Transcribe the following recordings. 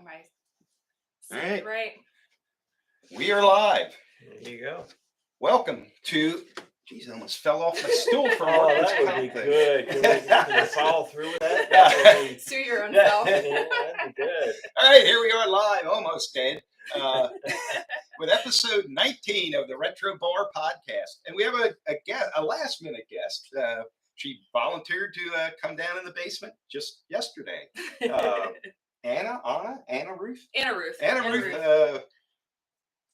Am I All saying it right? We are live. There you go. Welcome to. Geez, I almost fell off my stool for Oh, working. that would be good. Can we follow through with that? That would be, Sue your own self. yeah, that'd be good. All right, here we are live, almost dead, with episode 19 of the Retro Bar podcast. And we have a last minute guest. She volunteered to come down in the basement just yesterday. Annaruth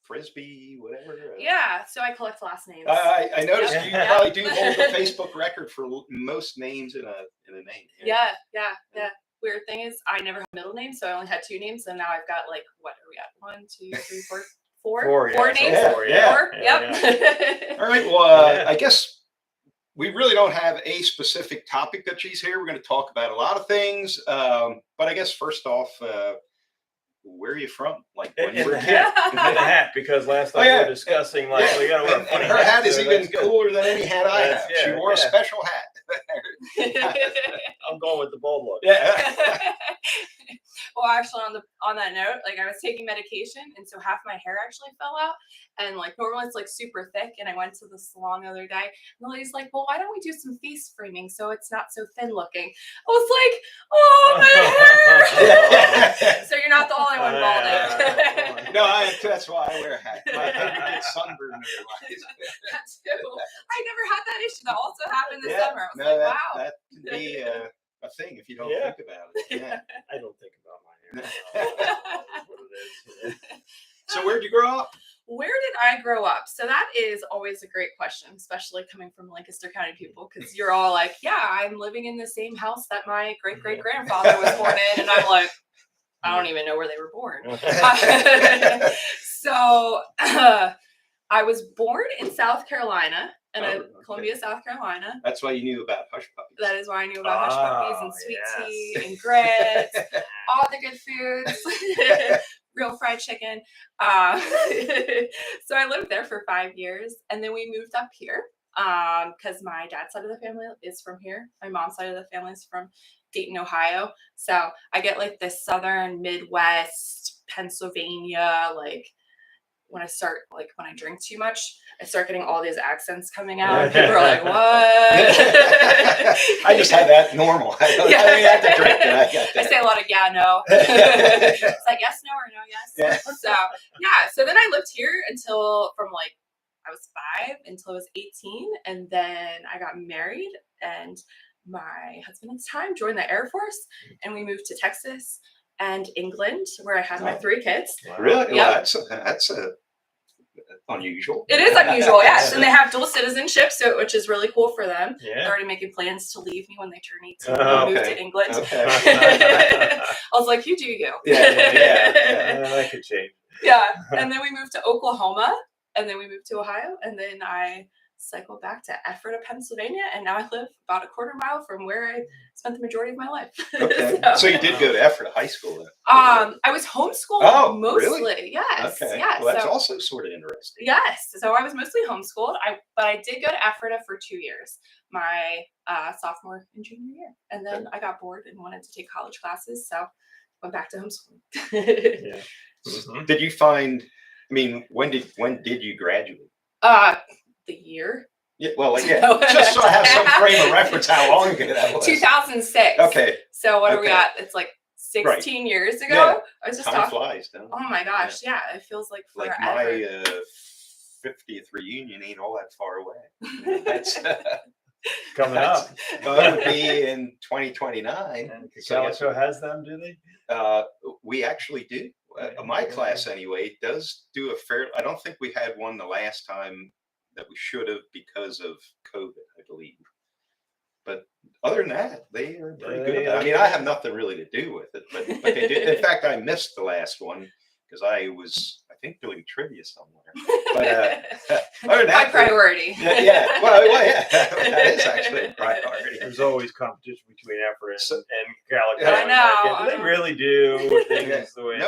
Frisbie, whatever. Yeah, so I collect last names. I noticed you probably do hold the Facebook record for most names in a name. Yeah. Weird thing is, I never had a middle name, so I only had two names. So now I've got what are we at? 1, 2, 3, 4, 4. Four names. Four, yeah. 4. Yep. Yeah. All right. Well, I guess we really don't have a specific topic that she's here. We're going to talk about a lot of things, but I guess first off. Where are you from? Like when you were a kid? And the hat, because last time we were discussing, like, we got to wear a funny her hat is so even cooler than any hat I have. Yeah, she wore a special hat. I'm going with the bold look. Yeah. Well, actually, on that note, like I was taking medication, and so half my hair actually fell out. And like normally it's like super thick. And I went to the salon the other day, and the lady's like, "Well, why don't we do some face framing so it's not so thin looking?" I was like, "Oh, my hair!" So you're not the only one balding. No, that's why I wear a hat. I get sunburned otherwise. That's too. I never had that issue. That also happened this summer. I was no, like, wow. That can be a thing if you don't think about it. Yeah. I don't think about my hair. What it is. So where'd you grow up? Where did I grow up? So that is always a great question, especially coming from Lancaster County people, because you're all like, yeah, I'm living in the same house that my great-great-grandfather was born in. And I'm like, I don't even know where they were born. So I was born in South Carolina, Columbia, South Carolina. That's why you knew about hush puppies. That is why I knew about hush puppies and sweet tea and grits, all the good foods, real fried chicken. So I lived there for 5 years, and then we moved up here because my dad's side of the family is from here. My mom's side of the family is from Dayton, Ohio. So I get like this southern Midwest, Pennsylvania, like when I drink too much, I start getting all these accents coming out. People are like, "What?" I just had that normal. I don't have to drink it. I got that. I say a lot of yeah, no. It's like yes, no, or no, yes. Yeah. So then I lived here from like I was 5 until I was 18, and then I got married, and my husband at the time joined the Air Force, and we moved to Texas and England, where I had my 3 kids. Wow. Really? Yep. Well, that's unusual. It is unusual, yes. And they have dual citizenship, which is really cool for them. Yeah. They're already making plans to leave me when they turn 18 and move to England. Okay. I was like, you do you. Yeah. That could change. Yeah. And then we moved to Oklahoma, and then we moved to Ohio, and then I cycled back to Ephrata, Pennsylvania, and now I live about a quarter mile from where I spent the majority of my life. Okay. So you did go to Ephrata High School then? I was homeschooled mostly. Really? Yes. Okay. Yes. Well, that's also sort of interesting. Yes. So I was mostly homeschooled. But I did go to Ephrata for 2 years, my sophomore and junior year. And then I got bored and wanted to take college classes, so went back to homeschooling. Yeah. Mm-hmm. Did you find? I mean, when did you graduate? The year. Yeah. Well, just so I have some frame of reference how long ago that was. 2006. Okay. So what are we at? It's like 16 years ago. Yeah. I was just Time flies, don't it? Oh my gosh, yeah. It feels like forever. Like my 50th reunion ain't all that far away. That's coming up. It would be in 2029. And Calico has them, do they? We actually do. My class, anyway, does do a fair. I don't think we had one the last time that we should have because of COVID, I believe. But other than that, they are pretty good. I mean, I have nothing really to do with it, but they did. In fact, I missed the last one because I was, I think, doing trivia somewhere. But other than that, my priority. Yeah. Well, yeah, that is actually a priority. There's always competition between Ephrata and Calico. I know. They really do things the way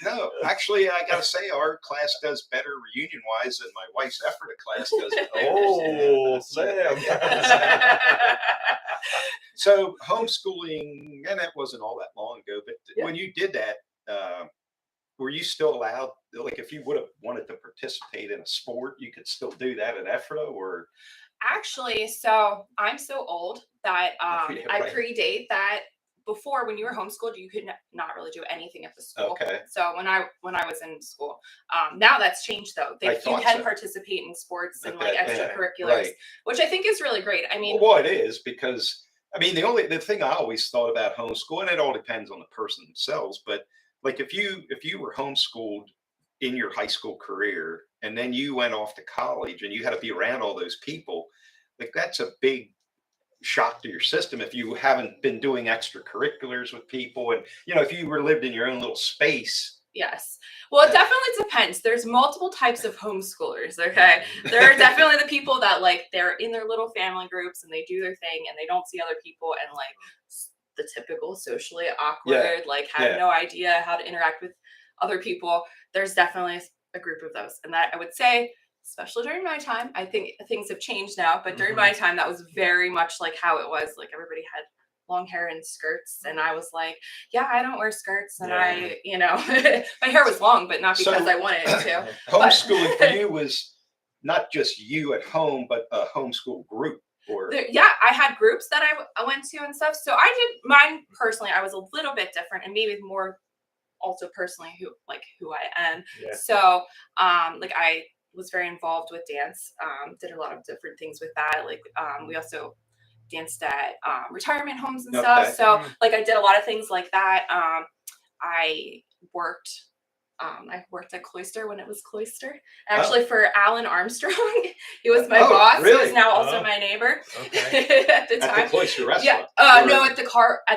No. Actually, I gotta say, our class does better reunion-wise than my wife's Ephrata class does. Oh, Sam. So homeschooling, and that wasn't all that long ago. But when you did that, were you still allowed, like if you would have wanted to participate in a sport, you could still do that at Ephrata, or? Actually, so I'm so old that Yeah, I right. predate that. Before, when you were homeschooled, you could not really do anything at the school. Okay. So when I was in school, now that's changed though. I You thought can so. participate in sports and like Okay, yeah, extracurriculars, right. which I think is really great. I mean, Well, it is, because I mean the thing I always thought about homeschool, and it all depends on the person themselves, but like if you were homeschooled in your high school career and then you went off to college and you had to be around all those people, like that's a big shock to your system if you haven't been doing extracurriculars with people, and if you were lived in your own little space. yes. Well, it definitely depends. There's multiple types of homeschoolers, okay? There are definitely the people that like they're in their little family groups and they do their thing and they don't see other people, and like the typical socially awkward, like have no idea how to interact with other people. There's definitely a group of those. And that I would say, especially during my time, I think things have changed now, but during my time, that was very much like how it was. Like everybody had long hair and skirts, and I was like, yeah, I don't wear skirts, and I my hair was long, but not because I wanted it to. Homeschooling for you was not just you at home, but a homeschool group, or yeah, I had groups that I went to and stuff. So I did mine personally. I was a little bit different, and maybe more also personally who I am. So like I was very involved with dance, did a lot of different things with that. Like we also danced at retirement homes and stuff. So like I did a lot of things like that. I worked at Cloister when it was Cloister. Actually, for Alan Armstrong, he was my boss. Really? He was now also my neighbor at the time. At the Cloister restaurant? Yeah. No, at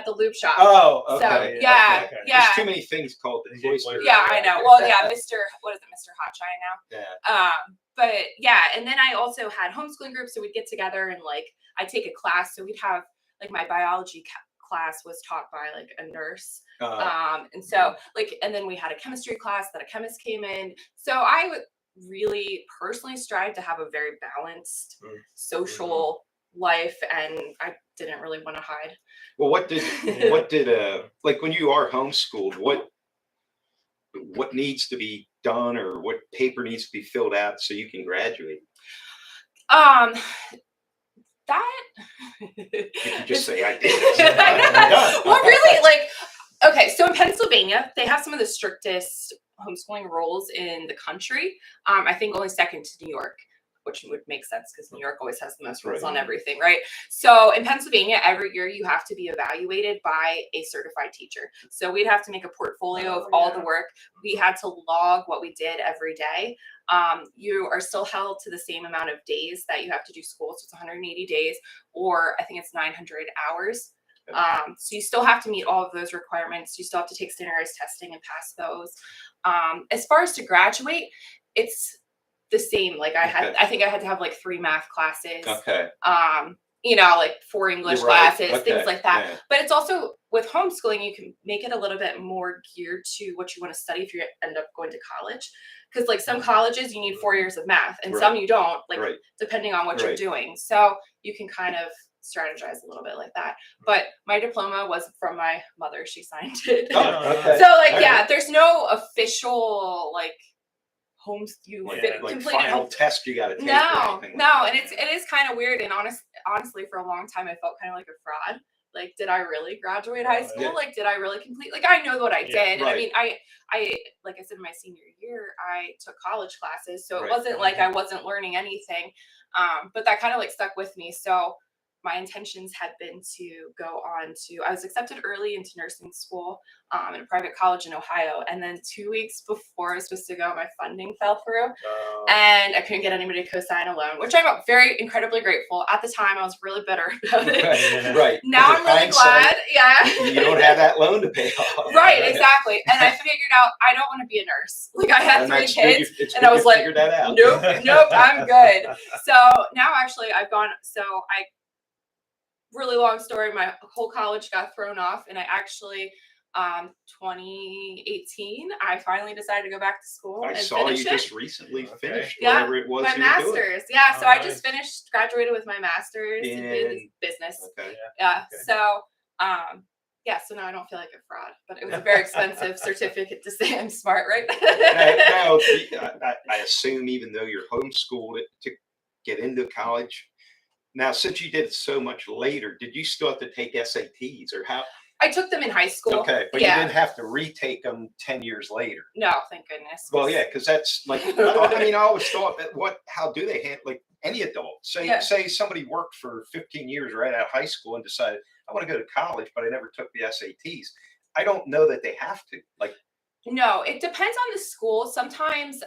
the lube shop. Oh, okay. So, yeah. There's too many things called the Cloister. Yeah, I know. Well, yeah, Mr. Hotshine now. Yeah. But yeah, and then I also had homeschooling groups, so we'd get together and like I'd take a class. So we'd have like my biology class was taught by like a nurse. And so like, and then we had a chemistry class that a chemist came in. So I would really personally strive to have a very balanced social life, and I didn't really want to hide. Well, what did like when you are homeschooled, what needs to be done, or what paper needs to be filled out so you can graduate? That you can just say I did. Well, really, like, okay, so in Pennsylvania, they have some of the strictest homeschooling rules in the country. I think only second to New York, which would make sense because New York always has the most rules on everything, right? So in Pennsylvania, every year you have to be evaluated by a certified teacher. So we'd have to make a portfolio of all the work. We had to log what we did every day. You are still held to the same amount of days that you have to do school. So it's 180 days, or I think it's 900 hours. So you still have to meet all of those requirements. You still have to take standardized testing and pass those. As far as to graduate, it's the same. Like I think I had to have like 3 math classes. Like 4 English classes, things like that. Yeah. But it's also with homeschooling, you can make it a little bit more geared to what you want to study if you end up going to college. Because like some colleges you need 4 years of math, and some you don't, like depending on what you're doing. So you can kind of strategize a little bit like that. But my diploma was from my mother. She signed it. So like, there's no official like like final test you got to take. No, and it is kind of weird. And honestly, for a long time, I felt kind of like a fraud. Like, did I really graduate high school? Yeah. Like, did I really complete? Like, I know what I did. I mean, I like I said, in my senior year, I took college classes, so it wasn't like I wasn't learning anything. But that kind of like stuck with me. So my intentions had been to go on to, I was accepted early into nursing school in a private college in Ohio. And then 2 weeks before I was supposed to go, my funding fell through and I couldn't get anybody to co-sign a loan, which I'm very incredibly grateful. At the time, I was really bitter about it. Now I'm really glad. Yeah. You don't have that loan to pay off. Right, exactly. And I figured out I don't want to be a nurse. Like I had 3 kids and I was like, nope, I'm good. So now actually really long story. My whole college got thrown off, and I actually, 2018, I finally decided to go back to school. I saw you just recently finished whatever it was. My master's. Yeah, so I just graduated with my master's in business. So, Yeah, so now I don't feel like a fraud, but it was a very expensive certificate to say I'm smart, right? Now, I assume even though you're homeschooled to get into college, now since you did it so much later, did you still have to take SATs or how? I took them in high school. Okay, but yeah. you didn't have to retake them 10 years later. No, thank goodness. Well, yeah, because that's like, I mean, I always thought that how do they handle, like any adult, say somebody worked for 15 years right out of high school and decided, I want to go to college, but I never took the SATs. I don't know that they have to. Like, no, it depends on the school. Sometimes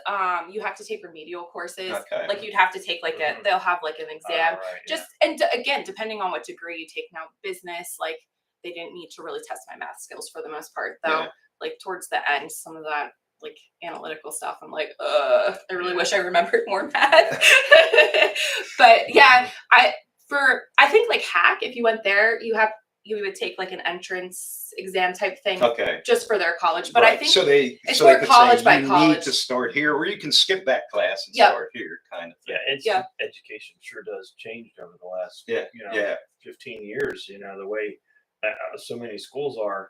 you have to take remedial courses. Okay. Like you'd have to take like they'll have like an exam. Right, And again, depending on what degree you take. Now, business, like they didn't need to really test my math skills for the most part, though. Yeah. Like towards the end, some of that like analytical stuff, I'm like, I really wish I remembered more math. But yeah, I think like hack, if you went there, you would take like an entrance exam type thing, okay, just for their college. But right. I think so they it's so more they could college say by you college. need to start here, or you can skip that class and Yep. start here, kind of thing. Yeah, education sure does change over the last 15 years. You know, the way so many schools are.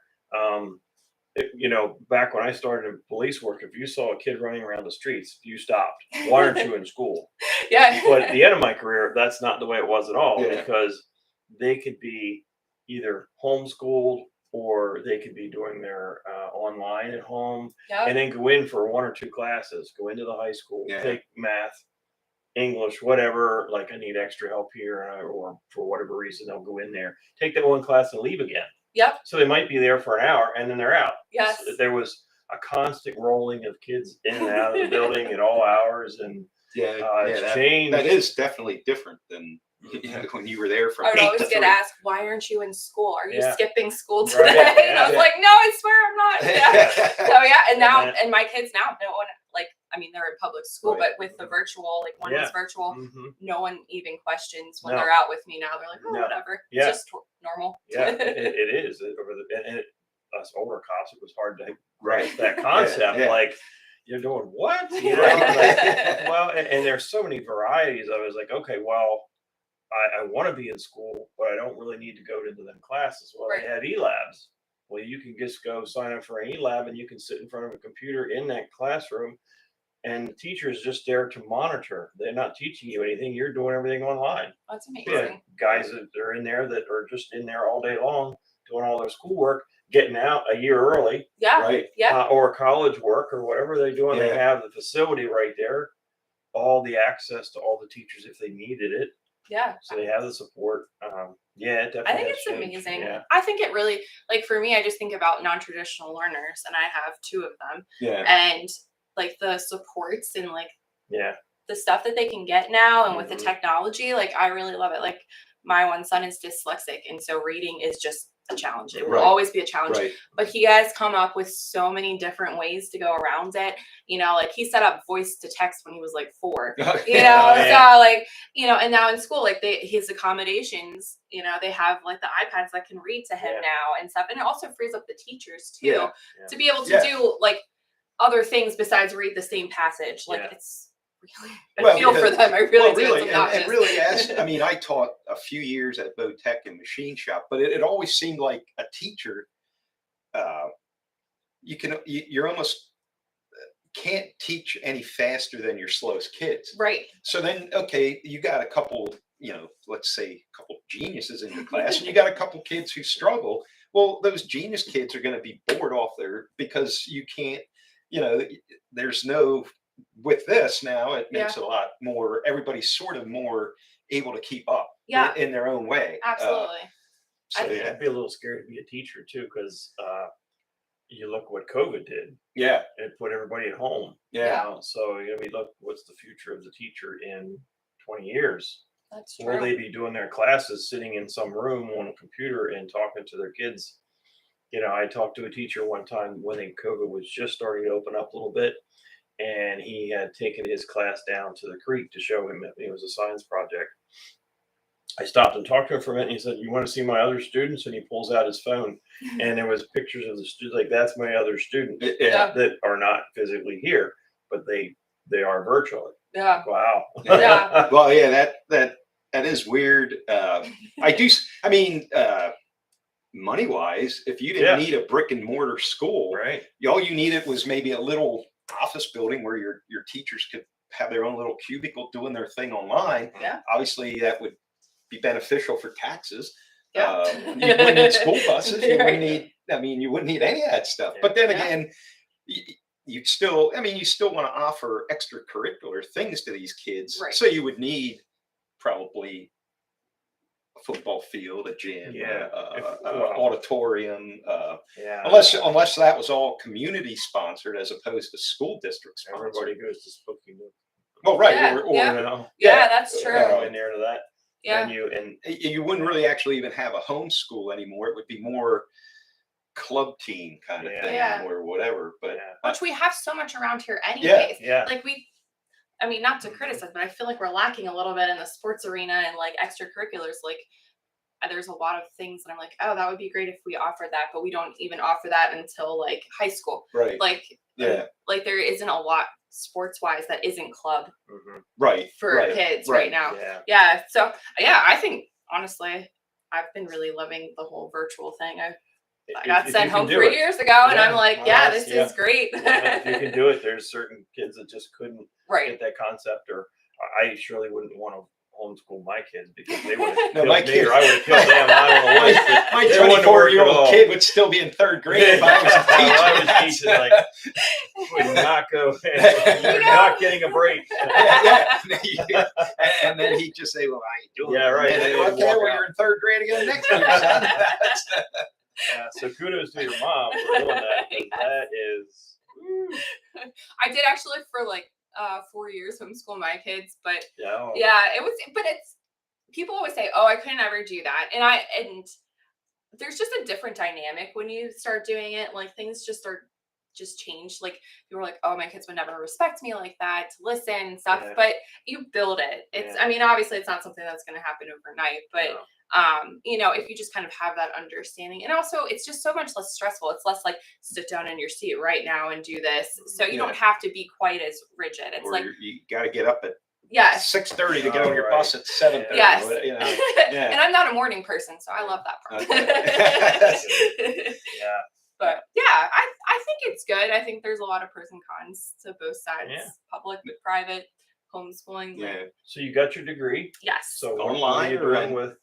You know, back when I started in police work, if you saw a kid running around the streets, you stopped. Why aren't you in school? Yeah. But at the end of my career, that's not the way it was at all, Yeah. because they could be either homeschooled or they could be doing their online at home, and then go in for 1 or 2 classes, go into the high school, take math, English, whatever, like I need extra help here, or for whatever reason, they'll go in there, take that one class and leave again. Yep. So they might be there for an hour and then they're out. Yes. So there was a constant rolling of kids in and out of the building at all hours, and it's changed. That is definitely different than when you were there from. I would 8 always to get 3. asked, "Why aren't you in school? Are you skipping school today?" Right. And I was like, "No, I swear I'm not." Yeah. So yeah, and now and my kids now, no one, like, I mean, they're in public school, but with the virtual, like one was virtual, no one even questions when they're out with me now. They're like, "Oh, whatever, it's just normal." Yeah, it is. Us older cops, it was hard to grasp that concept. Like, you're doing what? You know, like, well, and there's so many varieties. I was like, okay, well, I want to be in school, but I don't really need to go into them classes. Well, they have e-labs. Well, you can just go sign up for an e-lab and you can sit in front of a computer in that classroom, and the teacher is just there to monitor. They're not teaching you anything. You're doing everything online. That's amazing. Yeah, guys that are in there that are just in there all day long doing all their schoolwork, getting out a year early. Yeah. Right. Yeah. Or college work or whatever they're doing. They have the facility right there, all the access to all the teachers if they needed it. Yeah. So they have the support. Yeah, definitely. I think it's amazing. Yeah. I think it really, like for me, I just think about non-traditional learners, and I have 2 of them. Yeah. And like the supports and like the stuff that they can get now, and with the technology, like I really love it. Like my one son is dyslexic, and so reading is just a challenge. It will always be a challenge. Right. But he has come up with so many different ways to go around it. You know, like he set up voice to text when he was like 4. You know, so like, you know, and now in school, like his accommodations, you know, they have like the iPads that can read to him now and stuff. And it also frees up the teachers too to be able to do like other things besides read the same passage. Like it's really, I feel for them. I really do. And really, I mean, I taught a few years at Bow Tech and Machine Shop, but it always seemed like a teacher, you're almost can't teach any faster than your slowest kids. Right. So then, okay, you got a couple, you know, let's say a couple geniuses in your class, and you got a couple kids who struggle. Well, those genius kids are going to be bored off there because you can't, you know, there's no, with this now, it makes it a lot more, everybody's sort of more able to keep up in their own way. Absolutely. So I'd be a little scared to be a teacher too, because you look what COVID did. Yeah. It put everybody at home. Yeah. You know? So, I mean, look, what's the future of the teacher in 20 years? That's true. Will they be doing their classes sitting in some room on a computer and talking to their kids? You know, I talked to a teacher one time when COVID was just starting to open up a little bit, and he had taken his class down to the creek to show him that it was a science project. I stopped and talked to him for a minute, and he said, "You want to see my other students?" And he pulls out his phone, and there was pictures of the students. Like, that's my other students that are not physically here, but they are virtually. Yeah. Wow. Yeah. Well, yeah, that is weird. I mean, money wise, if you didn't Yeah. need a brick and mortar school, Right. all you needed was maybe a little office building where your teachers could have their own little cubicle doing their thing online. Yeah. Obviously, that would be beneficial for taxes. Yeah. You wouldn't need school buses. You Right. wouldn't need. I mean, you wouldn't need any of that stuff. But then Yeah. again, you'd still. I mean, you still want to offer extracurricular things to these kids. Right. So you would need probably a football field, a gym, Yeah. auditorium. Yeah. Unless that was all community sponsored as opposed to school district sponsored. Everybody goes to Spooky Nook. Well, right. Yeah, Or, yeah. You know, Yeah, that's true. go in there to that Yeah. venue, and you wouldn't really actually even have a homeschool anymore. It would be more club team kind of Yeah. thing Yeah. or whatever. But yeah, Which we have so much around here anyways. yeah. Like I mean, not to criticize, but I feel like we're lacking a little bit in the sports arena and like extracurriculars. Like there's a lot of things that I'm like, oh, that would be great if we offered that, but we don't even offer that until like high school. right. Like, Yeah. like there isn't a lot sports wise that isn't club Right. for right, kids right. right now. Yeah. Yeah. So yeah, I think honestly, I've been really loving the whole virtual thing. I got sent home 3 years ago, and I'm Yeah. like, Well, yeah, that's- this is great. If you can do it, there's certain kids that just couldn't Right. get that concept, or I surely wouldn't want to homeschool my kids because they would have No, killed my me, kid- or I would have killed them. I don't know what. My They wouldn't work at 24-year-old all. kid would still be in third grade if I was a teacher. I was teaching, like, would not go. You're not getting a break. yeah. And then he'd just say, "Well, I ain't doing Yeah, it." right. And They then, would okay, walk well, out. you're in third grade again next year, son. Yeah, so kudos to your mom for doing that. 'Cause that is. I did actually for like 4 years homeschool my kids, but Yeah. yeah, it's people always say, oh, I could never do that. And there's just a different dynamic when you start doing it. Like things just change. Like you were like, oh, my kids would never respect me like that to listen and stuff, Yeah. but you build it. It's, Yeah. I mean, obviously it's not something that's going to happen overnight, but No. you know, if you just kind of have that understanding, and also it's just so much less stressful. It's less like sit down in your seat right now and do this. So you Yeah. don't have to be quite as rigid. It's Or like, you got to get up at yes. 6:30 to get on your Oh, right. bus at 7:30. Yes. You know, yeah. And I'm not a morning person, so I love that part. Okay. Yeah. But yeah, I think it's good. I think there's a lot of pros and cons to both sides. Yeah. Public, private, homeschooling. Yeah. So you got your degree. Yes. So what Online are you or doing in- with?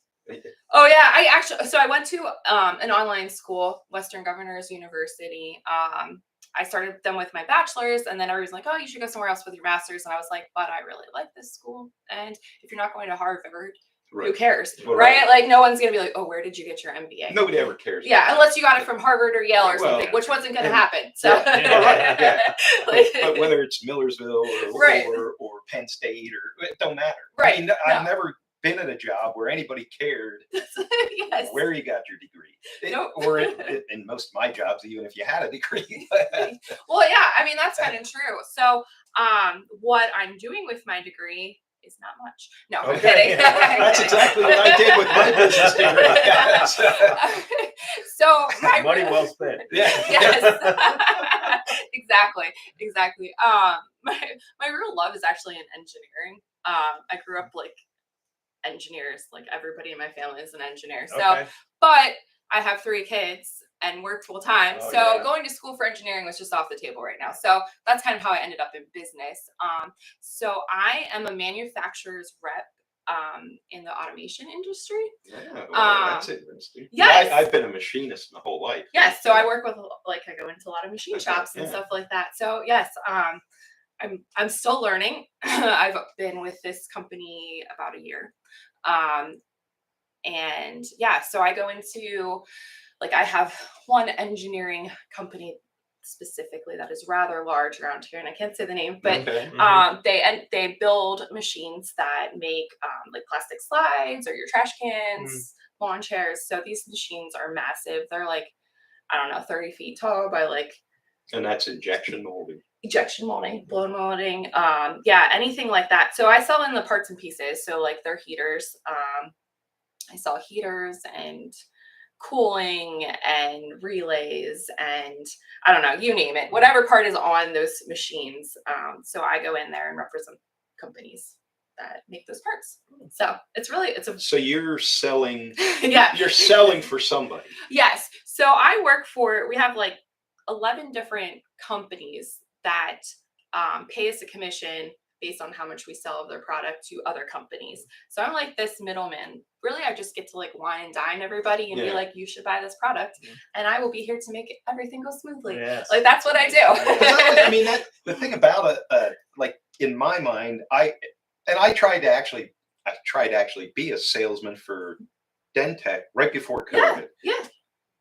Oh yeah, I went to an online school, Western Governors University. I started them with my bachelor's, and then everyone's like, oh, you should go somewhere else with your master's. And I was like, but I really like this school. And if you're not going to Harvard, who Right. cares? Well, right? Like no one's gonna be like, oh, where did you get your MBA? Nobody ever cares. Yeah, unless you got it from Harvard or Yale or Well, something, which wasn't going to and- happen. So, Yeah, right, yeah. Like- But whether it's Millersville or, Right. or Penn State, or it don't matter. Right, I mean, no. I've never been at a job where anybody cared yes. where you got your degree. Nope. Or in most of my jobs, even if you had a degree. Well, yeah, I mean that's kind of true. So, what I'm doing with my degree is not much. No, I'm Okay. kidding. That's exactly what I did with my business degree. So my Money well spent. Yeah. Yes. Exactly. My real love is actually in engineering. I grew up like engineers, like everybody in my family is an engineer. So, Okay. but I have 3 kids and work full time. Oh, So yeah. going to school for engineering was just off the table right now. So that's kind of how I ended up in business. So I am a manufacturer's rep in the automation industry. Yeah, well, that's interesting. yes. I've been a machinist my whole life. Yes, so I work with like I go into a lot of machine Okay, shops and yeah. stuff like that. So yes, I'm still learning. I've been with this company about a year. And yeah, so I go into like I have one engineering company specifically that is rather large around here, and I can't say the name, but Okay. they build machines that make like plastic slides or your trash cans, lawn chairs. So these machines are massive. They're like, I don't know, 30 feet tall by like And that's injection molding. injection molding, blow molding, yeah, anything like that. So I sell in the parts and pieces. So like they're heaters. I sell heaters and cooling and relays and I don't know, you name it, whatever part is on those machines. So I go in there and represent companies that make those parts. So it's a So you're selling. yeah. You're selling for somebody. Yes. So we have like 11 different companies that pay us a commission based on how much we sell of their product to other companies. So I'm like this middleman. Really, I just get to like wine and dine everybody and be like, you should buy this product, and I will be here to make everything go smoothly. Yes. Like that's what I do. I mean, the thing about it, like in my mind, I tried to actually be a salesman for Dentech right before COVID. Yeah.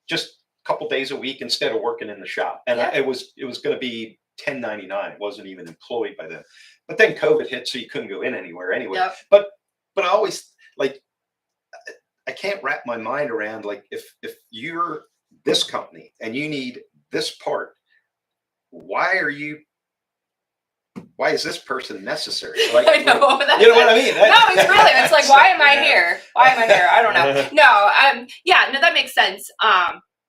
Just a couple days a week instead of working in the shop, and it was going to be 1099. It wasn't even employed by then. But then COVID hit, so you couldn't go in anywhere anyway. Yep. But I always like, I can't wrap my mind around like if you're this company and you need this part, why is this person necessary? Like, I know. You know what I mean? No, it's like, why am I here? Why am I here? I don't know. No, that makes sense.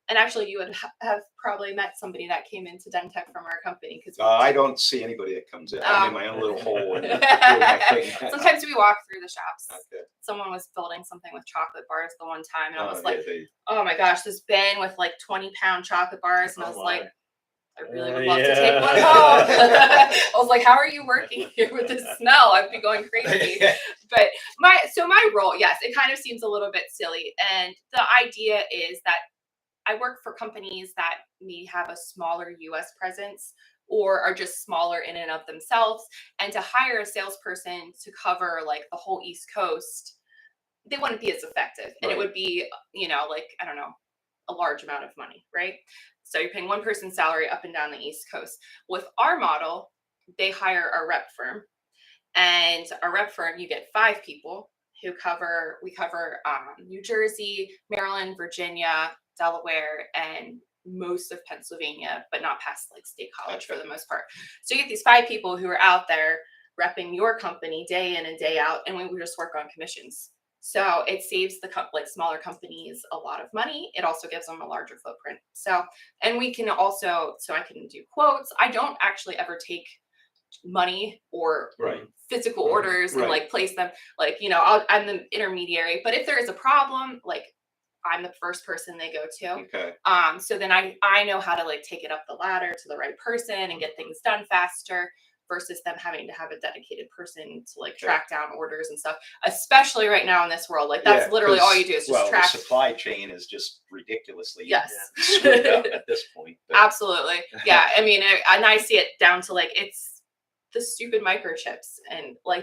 And actually, you would have probably met somebody that came into Dentech from our company because I don't see anybody that comes in. I'm in my own little hole. And doing my thing. Sometimes we walk through the shops. Okay. Someone was building something with chocolate bars the one time, and I was Yeah, like, "Oh my gosh, this bin with like 20-pound chocolate bars," and I was like, I really would love to take one home. I was like, how are you working here with this smell? I'd be going crazy. But my role, yes, it kind of seems a little bit silly. And the idea is that I work for companies that may have a smaller US presence or are just smaller in and of themselves. And to hire a salesperson to cover like the whole East Coast, they wouldn't be as effective. And it would be, like, I don't know, a large amount of money, right? So you're paying one person's salary up and down the East Coast. With our model, they hire a rep firm, and our rep firm, you get 5 people who we cover New Jersey, Maryland, Virginia, Delaware, and most of Pennsylvania, but not past like State College for the most part. So you get these 5 people who are out there repping your company day in and day out, and we just work on commissions. So it saves the smaller companies a lot of money. It also gives them a larger footprint. So, and we can also, I can do quotes. I don't actually ever take money or physical orders and like place them. Like, I'm the intermediary. But if there is a problem, like I'm the first person they go to. Okay. So then I know how to like take it up the ladder to the right person and get things done faster, versus them having to have a dedicated person to like track down orders and stuff, especially right now in this world. Like that's literally all you do is just track. The supply chain is just ridiculously screwed up at this point. But. Absolutely. Yeah. I mean, and I see it down to like, it's the stupid microchips, and like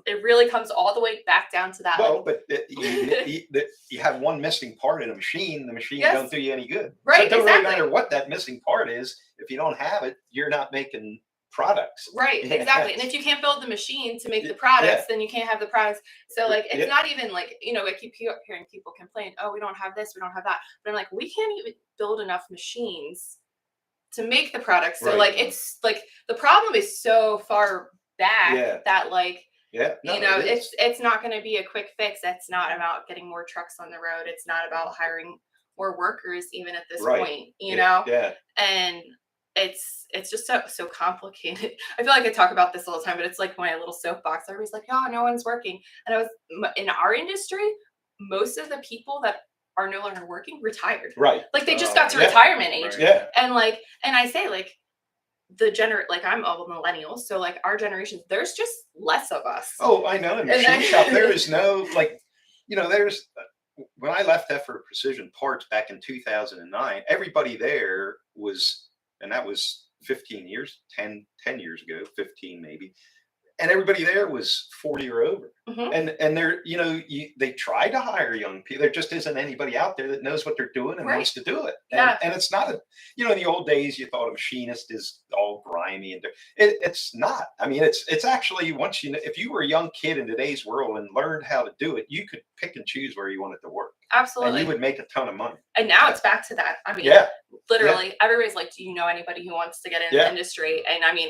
it really comes all the way back down to that. Well, but you have one missing part in a machine, the machine don't do you any good. Right. So it doesn't really matter what that missing part is. If you don't have it, you're not making products. Right, exactly. And if you can't build the machine to make the products, then you can't have the products. So like, it's not even like, I keep hearing people complain, oh, we don't have this, we don't have that. But I'm like, we can't even build enough machines to make the products. So like, it's like the problem is so far back that like, it's not going to be a quick fix. It's not about getting more trucks on the road. It's not about hiring more workers, even at this point, and it's just so complicated. I feel like I talk about this all the time, but it's like my little soapbox. Everybody's like, oh, no one's working. And in our industry, most of the people that are no longer working retired. Right. Like they just got to retirement age. Right. Yeah. And I say like I'm a millennial. So like our generation, there's just less of us. Oh, I know. In the machine shop, there is no there's, when I left Effort Precision Parts back in 2009, everybody there was, and that was 10 years ago, 15 maybe. And everybody there was 40 or over. And they're, they try to hire young people. There just isn't anybody out there that knows what they're doing and wants to do it. And it's not in the old days, you thought a machinist is all grimy, and it's not. I mean, it's actually, if you were a young kid in today's world and learned how to do it, you could pick and choose where you wanted to work. Absolutely. And you would make a ton of money. And now it's back to that. I mean, literally everybody's like, do you know anybody who wants to get into the industry? And I mean,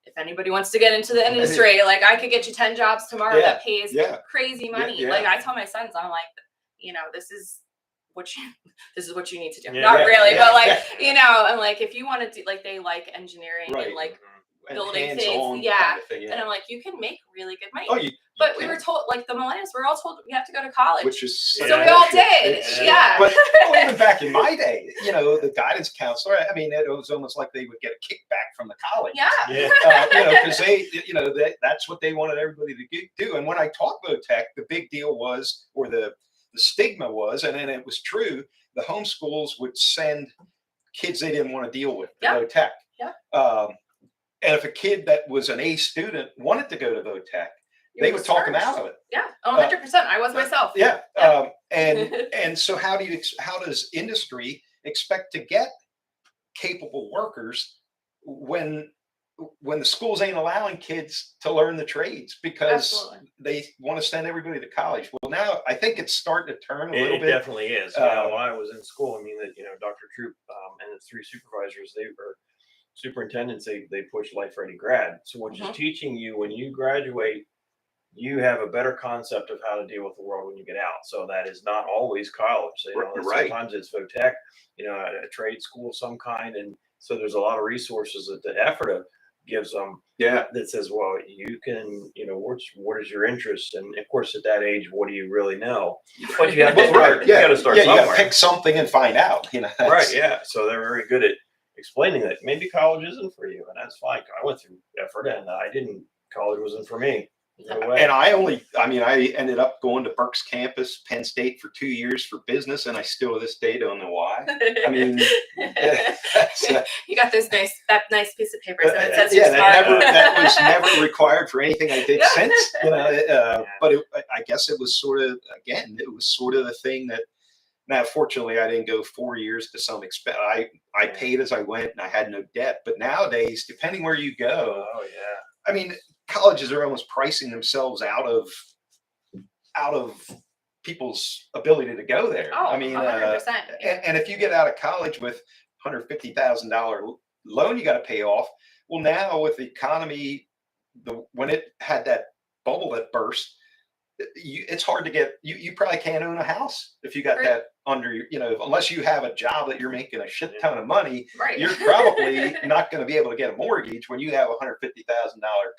if anybody wants to get into the industry, like I could get you 10 jobs tomorrow that pays crazy money. Like I tell my sons, I'm like, this is what you need to do. Not really, but like, and like if you want to do, like they like engineering and like building things. hands-on Yeah. kind of thing, And I'm like, you can make really good money. oh, you But we can, were told, like the millennials, we're all told we have to go to college. which is so Yeah. we all bullshit. did. It's- Yeah. But even back in my day, you know, the guidance counselor, I mean, it was almost like they would get a kickback from the college. Yeah. Yeah. You know, because they, you know, that's what they wanted everybody to do. And when I taught VOTech, the big deal was, or the stigma was, and then it was true, the homeschools would send kids they didn't want to deal with to Yeah. VOTech. Yeah. And if a kid that was an A student wanted to go to VOTech, they would talk them out of it. Yeah. 100%. I was myself. Yeah. Yeah. And so how does industry expect to get capable workers when the schools ain't allowing kids to learn the trades because Absolutely. they want to send everybody to college? Well, now I think it's starting to turn a little It bit. definitely is. You know, when I was in school, I mean, that, you know, Dr. Troop and the 3 supervisors, they were superintendents. They push life ready grad. So which is teaching you when you graduate, you have a better concept of how to deal with the world when you get out. So that is not always college. So, you know, Right. sometimes it's VOTech, you know, a trade school of some kind. And so there's a lot of resources that the effort gives them. Yeah. That says, well, you can, you know, what is your interest? And of course, at that age, what do you really know? But you have to start, you got to start Yeah, you somewhere. got to pick something and find out. You know, Right. Yeah. So they're very good at explaining that maybe college isn't for you, and that's fine. I went through effort, and college wasn't for me. No way. And I ended up going to Berks campus, Penn State, for 2 years for business, and I still to this day don't know why. I mean, you got that nice piece of paper that says yeah, you're smart. that was never required for anything I did since. You know, but I guess it was sort of the thing that. Now, fortunately, I didn't go 4 years to some extent. I paid as I went, and I had no debt. But nowadays, depending where you go, oh yeah, I mean, colleges are almost pricing themselves out of people's ability to go there. Oh, I mean, 100%. and if you get out of college with $150,000 loan you got to pay off, well, now with the economy, when it had that bubble that burst, it's hard to get. You probably can't own a house if you got that under your, you know, unless you have a job that you're making a shit ton of money. Right. You're probably not going to be able to get a mortgage when you have $150,000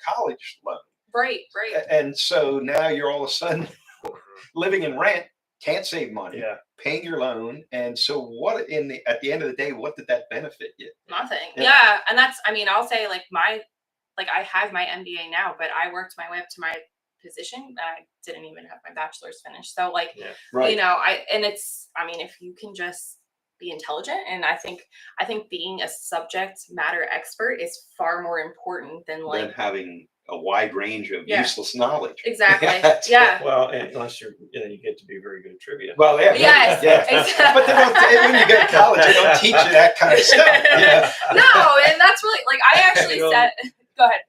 college loan. Right. And so now you're all of a sudden living in rent, can't save money, paying your loan. And so at the end of the day, what did that benefit you? Nothing. Yeah. And that's, I mean, I'll say I have my MBA now, but I worked my way up to my position. I didn't even have my bachelor's finished. So you know, if you can just be intelligent, and I think being a subject matter expert is far more important than having a wide range of useless knowledge. Exactly. Yeah. Well, unless you get to be very good at trivia. Well, yeah. Yes. Yeah. Exactly. But when you go to college, they don't teach you that kind of stuff. Yeah. No, and that's really I actually said. Go ahead.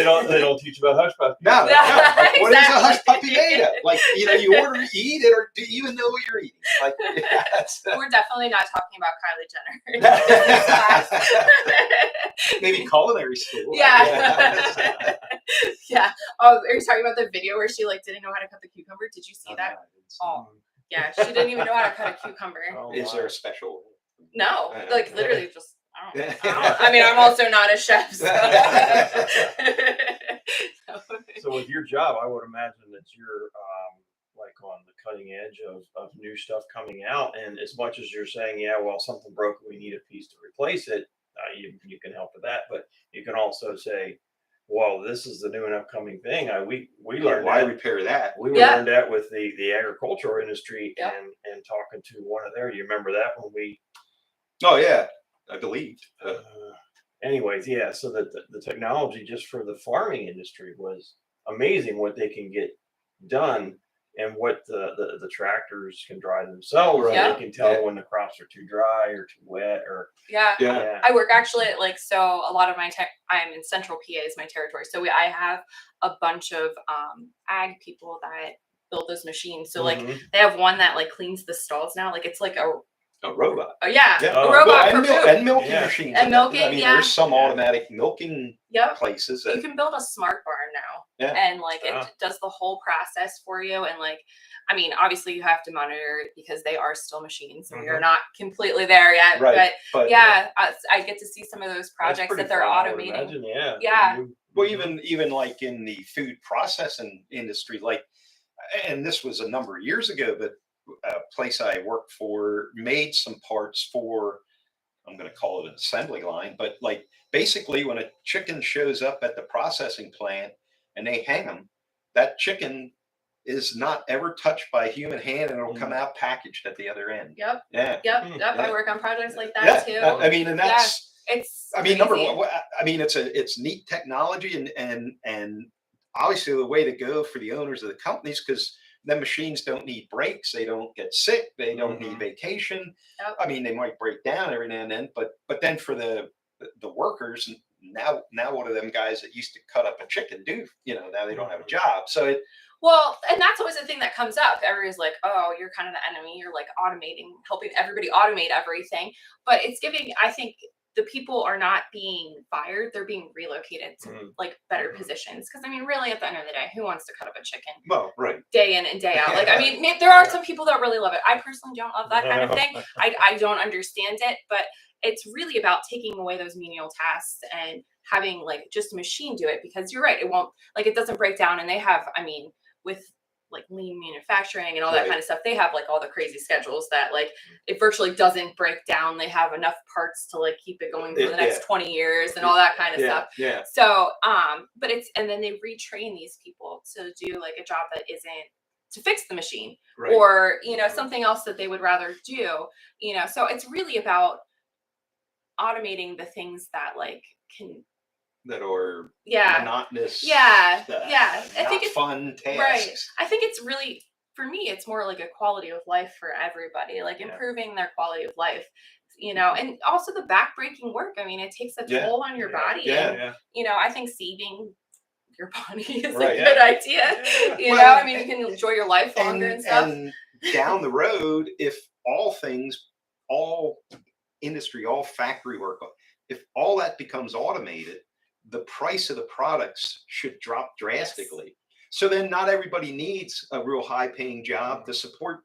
No, they don't teach about hush puppy. No. Exactly. What is a hush puppy made of? You order, you eat it, or do you even know what you're eating? We're definitely not talking about Kylie Jenner. Maybe culinary school. Yeah. Yeah. Oh, are you talking about the video where she didn't know how to cut the cucumber? Did you see that? Oh, yeah. She didn't even know how to cut a cucumber. Is there a special? No, literally just. I mean, I'm also not a chef. So. So with your job, I would imagine that you're on the cutting edge of new stuff coming out. And as much as you're saying, something broke, we need a piece to replace it. You can help with that, but you can also say, well, this is the new and upcoming thing. We learned why that. Repair that? We learned that with the agricultural industry and talking to one of there. You remember that when we? Oh yeah, I believe. Anyways, so that the technology just for the farming industry was amazing. What they can get done and what the tractors can dry themselves. They can tell when the crops are too dry or too wet or. Yeah. I work actually so a lot of my I'm in Central PA is my territory. So I have a bunch of ag people that build those machines. So they have one that cleans the stalls now. It's like a robot. A robot for poop. And milking machines. And milking, there's some automatic milking places. You can build a smart barn now. Yeah. And it does the whole process for you. And I mean, obviously you have to monitor it because they are still machines. We are Mhm. not completely there yet, Right. but yeah, I get to see some of those That's projects pretty that they're fun, I would automating. imagine, yeah. Yeah. Well, Mhm. even like in the food processing industry, like, and this was a number of years ago, but a place I worked for made some parts for, I'm going to call it an assembly line, but like basically when a chicken shows up at the processing plant and they hang them, that chicken is not ever touched by a human hand and it'll come out packaged at the other end. Yep. Yeah. Yep. Mhm. Yep. I Yeah. work on projects like that Yeah. too. I mean, and that's, It's I mean, number crazy. one, I mean, it's neat technology and obviously the way to go for the owners of the companies, because the machines don't need breaks, they don't get sick, they don't need Mhm. vacation. Yep. I mean, they might break down every now and then, but then for the workers, now what do them guys that used to cut up a chicken do? You know, now they don't have a Mhm. job. So it, Well, and that's always the thing that comes up. Everybody's like, "Oh, you're kind of the enemy. You're like automating, helping everybody automate everything." But it's giving. I think the people are not being fired; they're being relocated to Mhm. like better Mhm. positions. Because I mean, really, at the end of the day, who wants to cut up a chicken well, right. day in and day out? Like, I mean, there are Yeah. some people that really love it. I personally don't love that kind of thing. I don't understand it, but it's really about taking away those menial tasks and having like just a machine do it, because you're right, it won't, like, it doesn't break down. And they have, I mean, with like lean manufacturing and all that Right. kind of stuff, they have like all the crazy schedules that like it virtually doesn't break down. They have enough parts to like keep it going for the next Yeah. 20 years and all that kind of Yeah. stuff. Yeah. So but it's, and then they retrain these people to do like a job that isn't to fix the machine, Right. or you know, Mhm. something else that they would rather do, you know. So it's really about automating the things that like can, That are yeah, monotonous, yeah, yeah. I not think it's fun tasks. right. I think it's really, for me, it's more like a quality of life for everybody, like Yeah. improving their quality of life, you know, and also the backbreaking work. I mean, it takes a Yeah. toll on your body. Yeah. And, you know, I think saving your body is Right. a good idea. Yeah. You Well, know, I mean, you can enjoy your life longer and stuff. And down the road, if all things, all industry, all factory work, if all that becomes automated, the price of the products should drop drastically. So then not everybody needs a real high paying job to support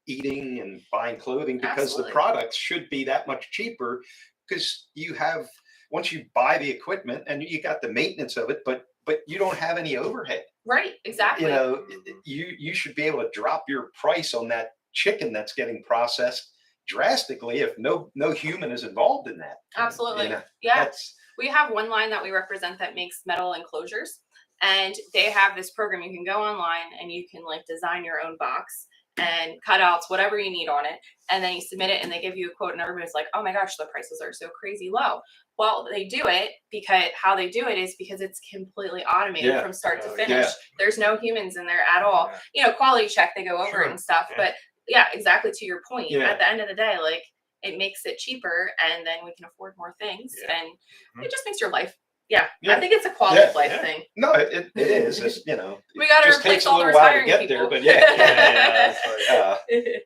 eating and buying clothing, because Absolutely. the products should be that much cheaper, because you have, once you buy the equipment and you got the maintenance of it, but you don't have any overhead. Right. Exactly. You know, Mhm. you should be able to drop your price on that chicken that's getting processed drastically if no human is involved in that. Absolutely. You know, Yeah. that's We have one line that we represent that makes metal enclosures, and they have this program. You can go online and you can like design your own box and cutouts, whatever you need on it, and then you submit it and they give you a quote, and everybody's like, "Oh my gosh, the prices are so crazy low." Well, they do it because how they do it is because it's completely automated Yeah. from start to Oh, finish. yeah. There's no humans in there at all. Yeah. You know, quality check, they go over Sure. it and stuff, Yeah. but yeah, exactly to your point. Yeah. At the end of the day, like, it makes it cheaper, and then we can afford more things, Yeah. and Mhm. it just makes your life. Yeah, Yeah. I think it's a quality Yeah. of life Yeah. thing. no, it is. It's, you know, We it got to just replace takes a all little those while to hiring get people. there, but yeah. Yeah, that's right.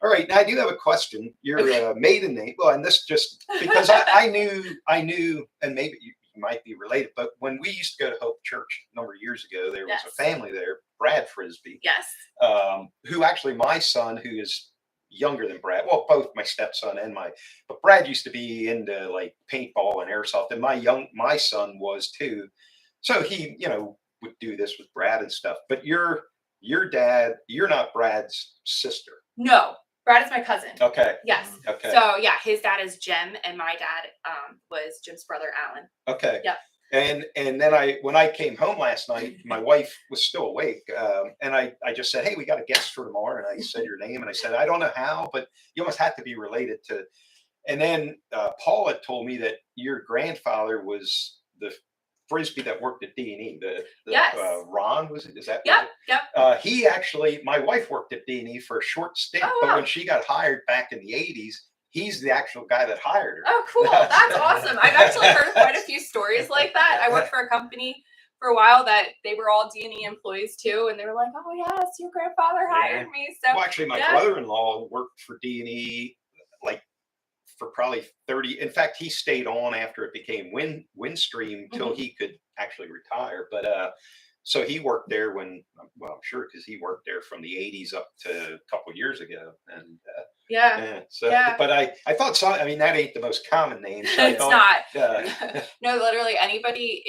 All right, now I do have a question. Your maiden name, well, and this just because I knew, and maybe you might be related, but when we used to go to Hope Church a number of years ago, there was a Yes. family there, Brad Frisbie, Yes. who actually my son, who is younger than Brad, well, both my stepson and but Brad used to be into like paintball and airsoft, and my son was too. So he, you know, would do this with Brad and stuff. But your dad, you're not Brad's sister. No, Brad is my cousin. Okay. Yes. Okay. So yeah, his dad is Jim, and my dad was Jim's brother, Alan. Okay. Yep. And then when I came home last night, my wife was still awake, and I just said, "Hey, we got a guest for tomorrow," and I said your name, and I said, "I don't know how, but you must have to be related to." And then Paul had told me that your grandfather was the Frisbee that worked at D&E. Yes. Ron, was it? Is that? Yep. Yep. He actually, my wife worked at D&E for a short stint, Oh, but wow. when she got hired back in the 80s, he's the actual guy that hired her. Oh, cool. That's awesome. I've actually heard quite a few stories like that. I worked for a company for a while that they were all D&E employees too, and they were like, "Oh yes, your grandfather hired me." So Well, actually, my brother-in-law worked for D&E like for probably 30. In fact, he stayed on after it became Windstream till he could actually retire. But So he worked there when, well, I'm sure because he worked there from the 80s up to a couple years ago. And Yeah. so, Yeah. but I thought so. I mean, that ain't the most common name. So I It's thought, not. No, literally anybody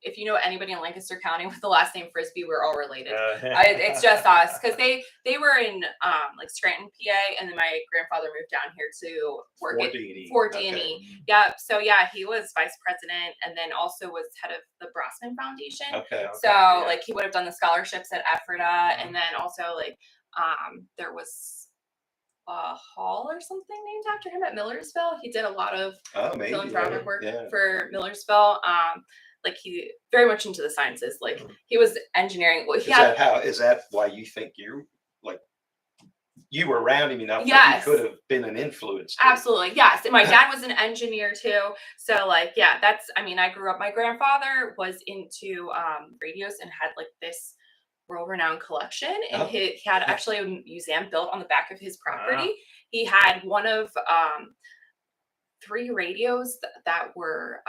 if you know anybody in Lancaster County with the last name Frisbie, we're all related. It's just us because they were in like Scranton, PA, and then my grandfather moved down here to work at Fort D&E. Okay. Yeah. So yeah, he was vice president and then also was head of the Brossman Foundation. Okay. So yeah. like he would have done the scholarships at Ephrata, and then also like there was a hall or something named after him at Millersville. He did a lot of philanthropic work for Millersville. Like he very much into the sciences. Like he was engineering. Well, Is that why you think you were around him enough that he could have been an influence? Absolutely, yes. And my dad was an engineer too. So like, yeah, I grew up. My grandfather was into radios and had like this world-renowned collection, and he had actually a museum built on the back of his property. He had one of 3 radios that were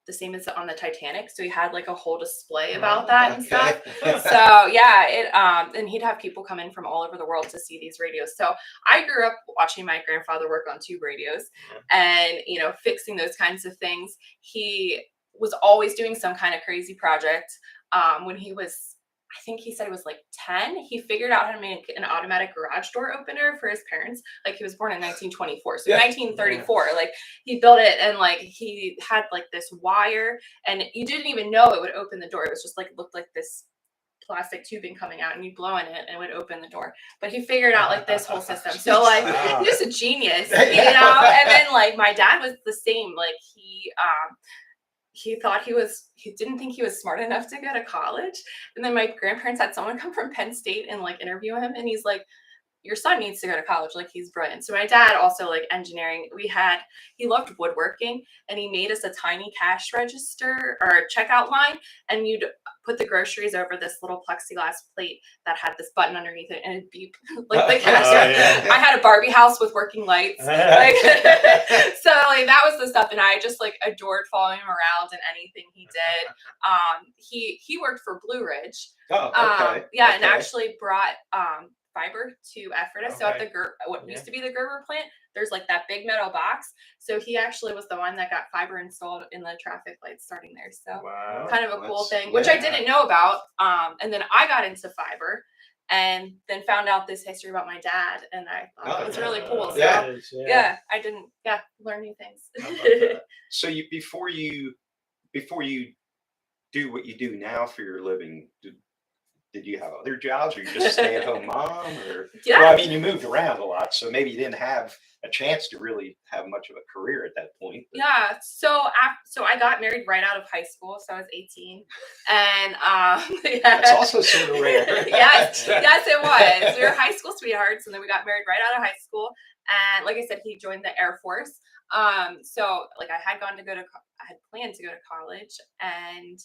the same as on the Titanic, so he had like a whole display about that and stuff. So yeah, and he'd have people come in from all over the world to see these radios. So I grew up watching my grandfather work on tube radios and fixing those kinds of things. He was always doing some kind of crazy project. When he was, I think he said it was like 10, he figured out how to make an automatic garage door opener for his parents. Like he was born in 1924. So 1934, like he built it, and like he had like this wire, and you didn't even know it would open the door. It was just like, looked like this plastic tubing coming out, and you blow in it and it would open the door. But he figured out like this whole system. So like he's just a genius, And then like my dad was the same. Like he thought he didn't think he was smart enough to go to college. And then my grandparents had someone come from Penn State and like interview him. And he's like, your son needs to go to college. Like he's brilliant. So my dad also like engineering. He loved woodworking, and he made us a tiny cash register or a checkout line. And you'd put the groceries over this little plexiglass plate that had this button underneath it, and it'd beep like the cash. I had a Barbie house with working lights. Like, so like that was the stuff. And I just like adored following him around and anything he did. He worked for Blue Ridge. And actually brought fiber to Ephrata. So at what used to be the Gerber plant, there's like that big metal box. So he actually was the one that got fiber installed in the traffic lights starting there. So kind of a cool thing, which I didn't know about. And then I got into fiber and then found out this history about my dad, and I thought it was really cool. So I didn't learn new things. So before you do what you do now for your living, did you have other jobs, or you just a stay-at-home mom? Or well, I mean, you moved around a lot, so maybe you didn't have a chance to really have much of a career at that point. But. Yeah. So I got married right out of high school, so I was 18, and that's also sort of rare. yes, it was. We were high school sweethearts, and then we got married right out of high school. And like I said, he joined the Air Force. So like I had planned to go to college, and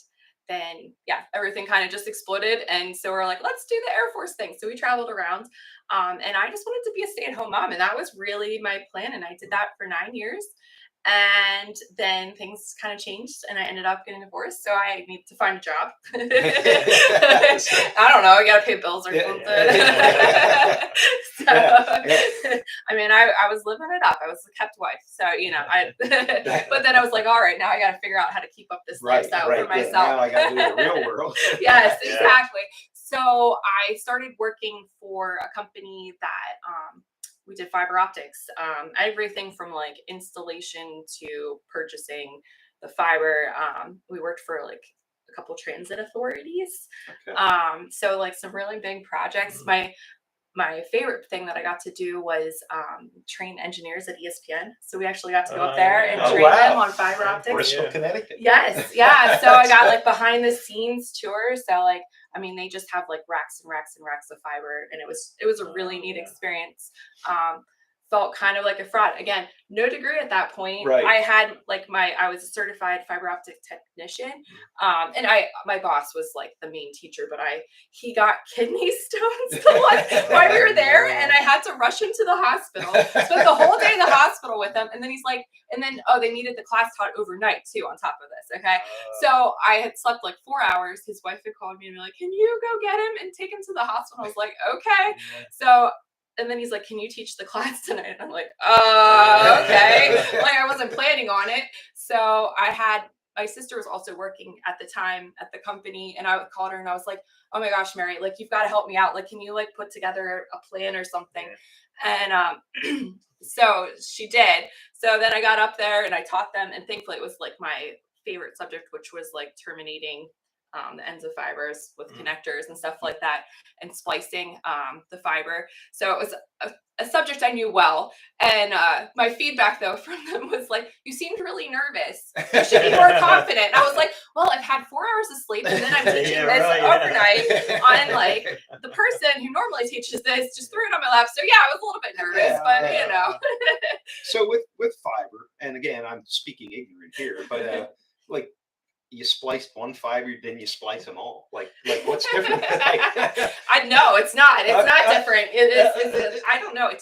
then everything kind of just exploded. And so we're like, let's do the Air Force thing. So we traveled around, and I just wanted to be a stay-at-home mom, and that was really my plan. And I did that for 9 years. And then things kind of changed, and I ended up getting divorced. So I need to find a job. I don't know. I got to pay bills or something. I mean, I was living it up. I was a kept wife. So, but then I was like, all right, now I got to figure out how to keep up this lifestyle for myself. Now I got to do the real world. Yes, exactly. So I started working for a company that, we did fiber optics, everything from like installation to purchasing the fiber. We worked for like a couple transit authorities. So like some really big projects. My favorite thing that I got to do was train engineers at ESPN. So we actually got to go up there and train them on fiber optics. Bristol, Connecticut. Yes, yeah. So I got like behind the scenes tours. So like, I mean, they just have like racks and racks and racks of fiber, and it was a really neat experience. felt kind of like a fraud. Again, no degree at that point. Right. I had like I was a certified fiber optic technician. And my boss was like the main teacher, but he got kidney stones while we were there, and I had to rush him to the hospital. Spent the whole day in the hospital with him, and then he's like, they needed the class taught overnight too on top of this. Okay. So I had slept like 4 hours. His wife had called me and be like, "Can you go get him and take him to the hospital?" I was like, "Okay." So, and then he's like, "Can you teach the class tonight?" And I'm like, okay. Like, I wasn't planning on it. So my sister was also working at the time at the company, and I called her and I was like, "Oh my gosh, Mary, like, you've got to help me out. Like, can you like put together a plan or something?" And so she did. So then I got up there and I taught them, and thankfully it was like my favorite subject, which was like terminating the ends of fibers with connectors and stuff like that, and splicing the fiber. So it was a subject I knew well. And my feedback though from them was like, "You seemed really nervous. You should be more confident." And I was like, "Well, I've had 4 hours of sleep, and then I'm teaching overnight on like the person who normally teaches this just threw it on my lap." So yeah, I was a little bit nervous, but you know. So with fiber, and again, I'm speaking ignorant here, but like, you spliced one fiber, then you splice them all. Like what's different? I know it's not different. It is. I don't know. It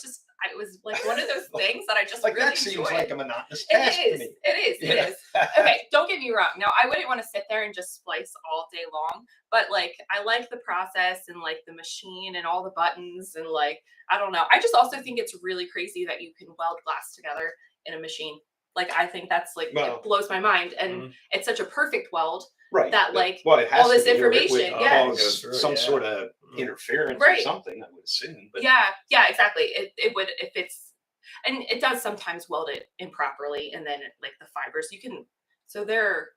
was like one of those things that I just like really that seems enjoyed. like a monotonous task to me. It is. Okay, don't get me wrong. No, I wouldn't want to sit there and just splice all day long. But like, I like the process and like the machine and all the buttons and like, I don't know. I just also think it's really crazy that you can weld glass together in a machine. Like, I think that's like, it blows my mind. And it's such a perfect weld, right? That like it has all this information, cause some sort of interference or something, I would assume. But yeah, exactly. It would, if it's, and it does sometimes weld it improperly, and then like the fibers so they're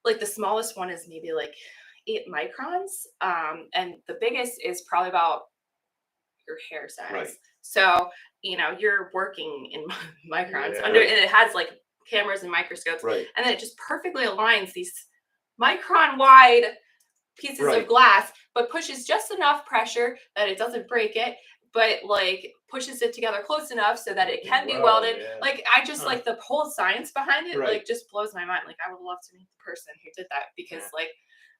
like, the smallest one is maybe like 8 microns, and the biggest is probably about your hair size. Right. So, you're working in microns and it has like cameras and microscopes, right? And then it just perfectly aligns these micron wide pieces of glass, but pushes just enough pressure that it doesn't break it, but like pushes it together close enough so that it can be welded. Like, I just like the whole science behind it, like, just blows my mind. Like, I would love to meet the person who did that, because like,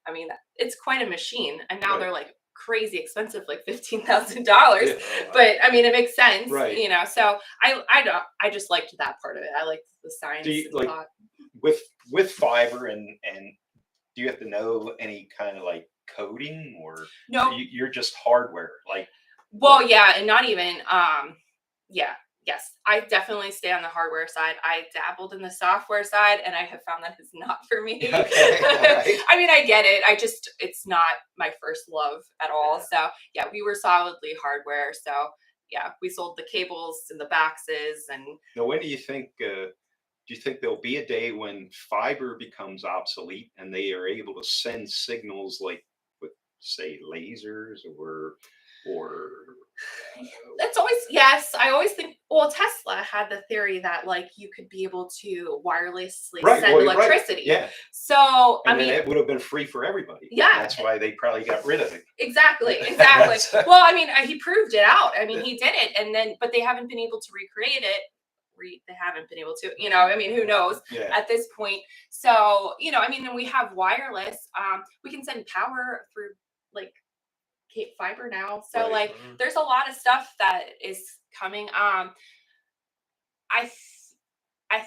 I mean, it's quite a machine, and now they're like crazy expensive, like $15,000. But I mean, it makes sense, So I just liked that part of it. I liked the science. Do you, like, thought. With fiber and do you have to know any kind of like coding, or no? You're just hardware, like. Well, yeah, and not even. Yes, I definitely stay on the hardware side. I dabbled in the software side, and I have found that it's not for me. Okay, right. I mean, I get it. It's not my first love at all. So yeah, we were solidly hardware. So yeah, we sold the cables and the boxes. And now, when do you think? Do you think there'll be a day when fiber becomes obsolete and they are able to send signals like with, say, lasers or that's always, yes. I always think, well, Tesla had the theory that like you could be able to wirelessly send electricity. Yeah. So I mean, it would have been free for everybody. Yeah. That's why they probably got rid of it. Exactly. Well, I mean, he proved it out. I mean, he did it, but they haven't been able to recreate it. They haven't been able to, I mean, who knows at this point. So, I mean, and we have wireless, we can send power through like fiber now. So like, there's a lot of stuff that is coming. I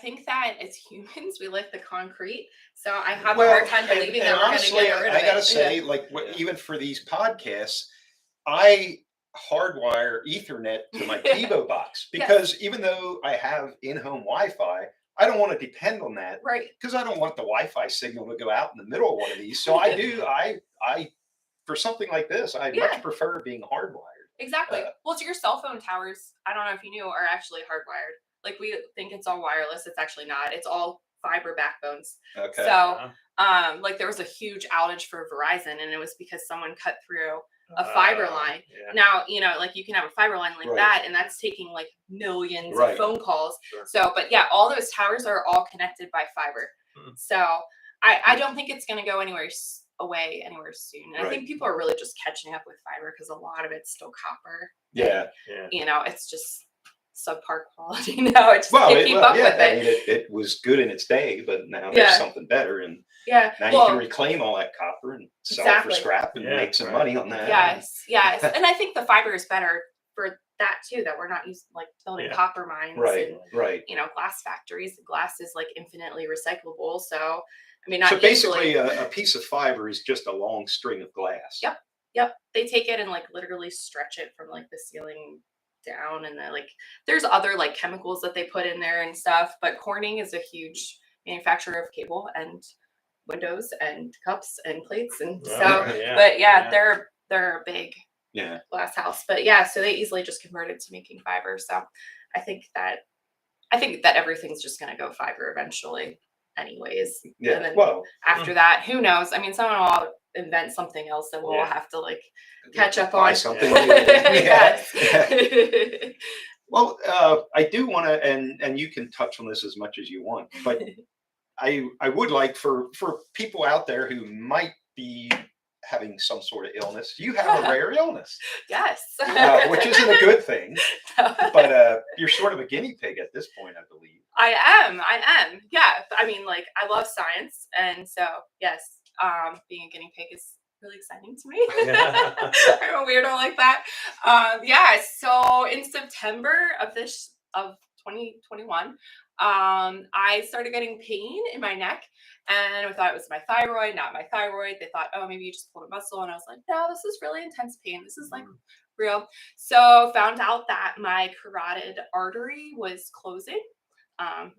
think that as humans, we like the concrete. So I have a hard time believing that we're going to get rid of it. I gotta say, even for these podcasts, I hardwire Ethernet to my Tivo box, because even though I have in-home Wi-Fi, I don't want to depend on that, right? Because I don't want the Wi-Fi signal to go out in the middle of one of these. So I for something like this, I much prefer being hardwired. Exactly. Well, your cell phone towers, I don't know if you knew, are actually hardwired. Like, we think it's all wireless. It's actually not. It's all fiber backbones. Okay. So, like, there was a huge outage for Verizon, and it was because someone cut through a fiber line. Now, like, you can have a fiber line like that, and that's taking like millions of phone calls. Sure. So, but yeah, all those towers are all connected by fiber. So I don't think it's going to go anywhere soon. And I think people are really just catching up with fiber, because a lot of it's still copper. Yeah. It's just subpar quality now. I just can't keep up with I it. mean, it was good in its day, but now Yeah. there's something better, and Yeah. now you can reclaim all that copper and sell it for Exactly. scrap and make some money on that. Yes. And I think the fiber is better for that too, that we're not using like building copper mines and glass factories. Glass is like infinitely recyclable. So I mean, not so basically a piece of fiber is just a long string of glass. Yep. They take it and like literally stretch it from like the ceiling down, and then like there's other like chemicals that they put in there and stuff. But Corning is a huge manufacturer of cable and windows and cups and plates, and they're a big glass house. But so they easily just converted to making fiber. So I think that everything's just gonna go fiber eventually anyways. Yeah. And then after that, who knows? I mean, someone will invent something else that we'll have to like catch up on. Something. Well, I do want to, and you can touch on this as much as you want, but I would like for people out there who might be having some sort of illness. You have a rare illness. Yes. Which isn't a good thing. But you're sort of a guinea pig at this point, I believe. I am. Yeah. I mean, like, I love science. And so, yes, being a guinea pig is really exciting to me. I'm a weirdo like that. So in September of 2021, I started getting pain in my neck, and I thought it was my thyroid, not my thyroid. They thought, oh, maybe you just pulled a muscle. And I was like, no, this is really intense pain. This is like real. So found out that my carotid artery was closing,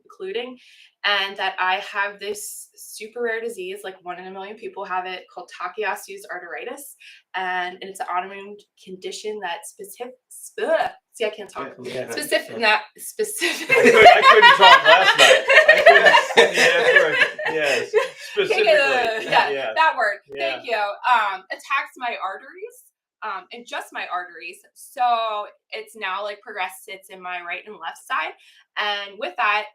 including, and that I have this super rare disease, like 1 in a million people have it, called Takayasu's arteritis. And it's an autoimmune condition that I can't talk. Specific. I couldn't talk last night. Specifically. That word. Thank you. Attacks my arteries. And just my arteries. So it's now like progressed. It's in my right and left side. And with that,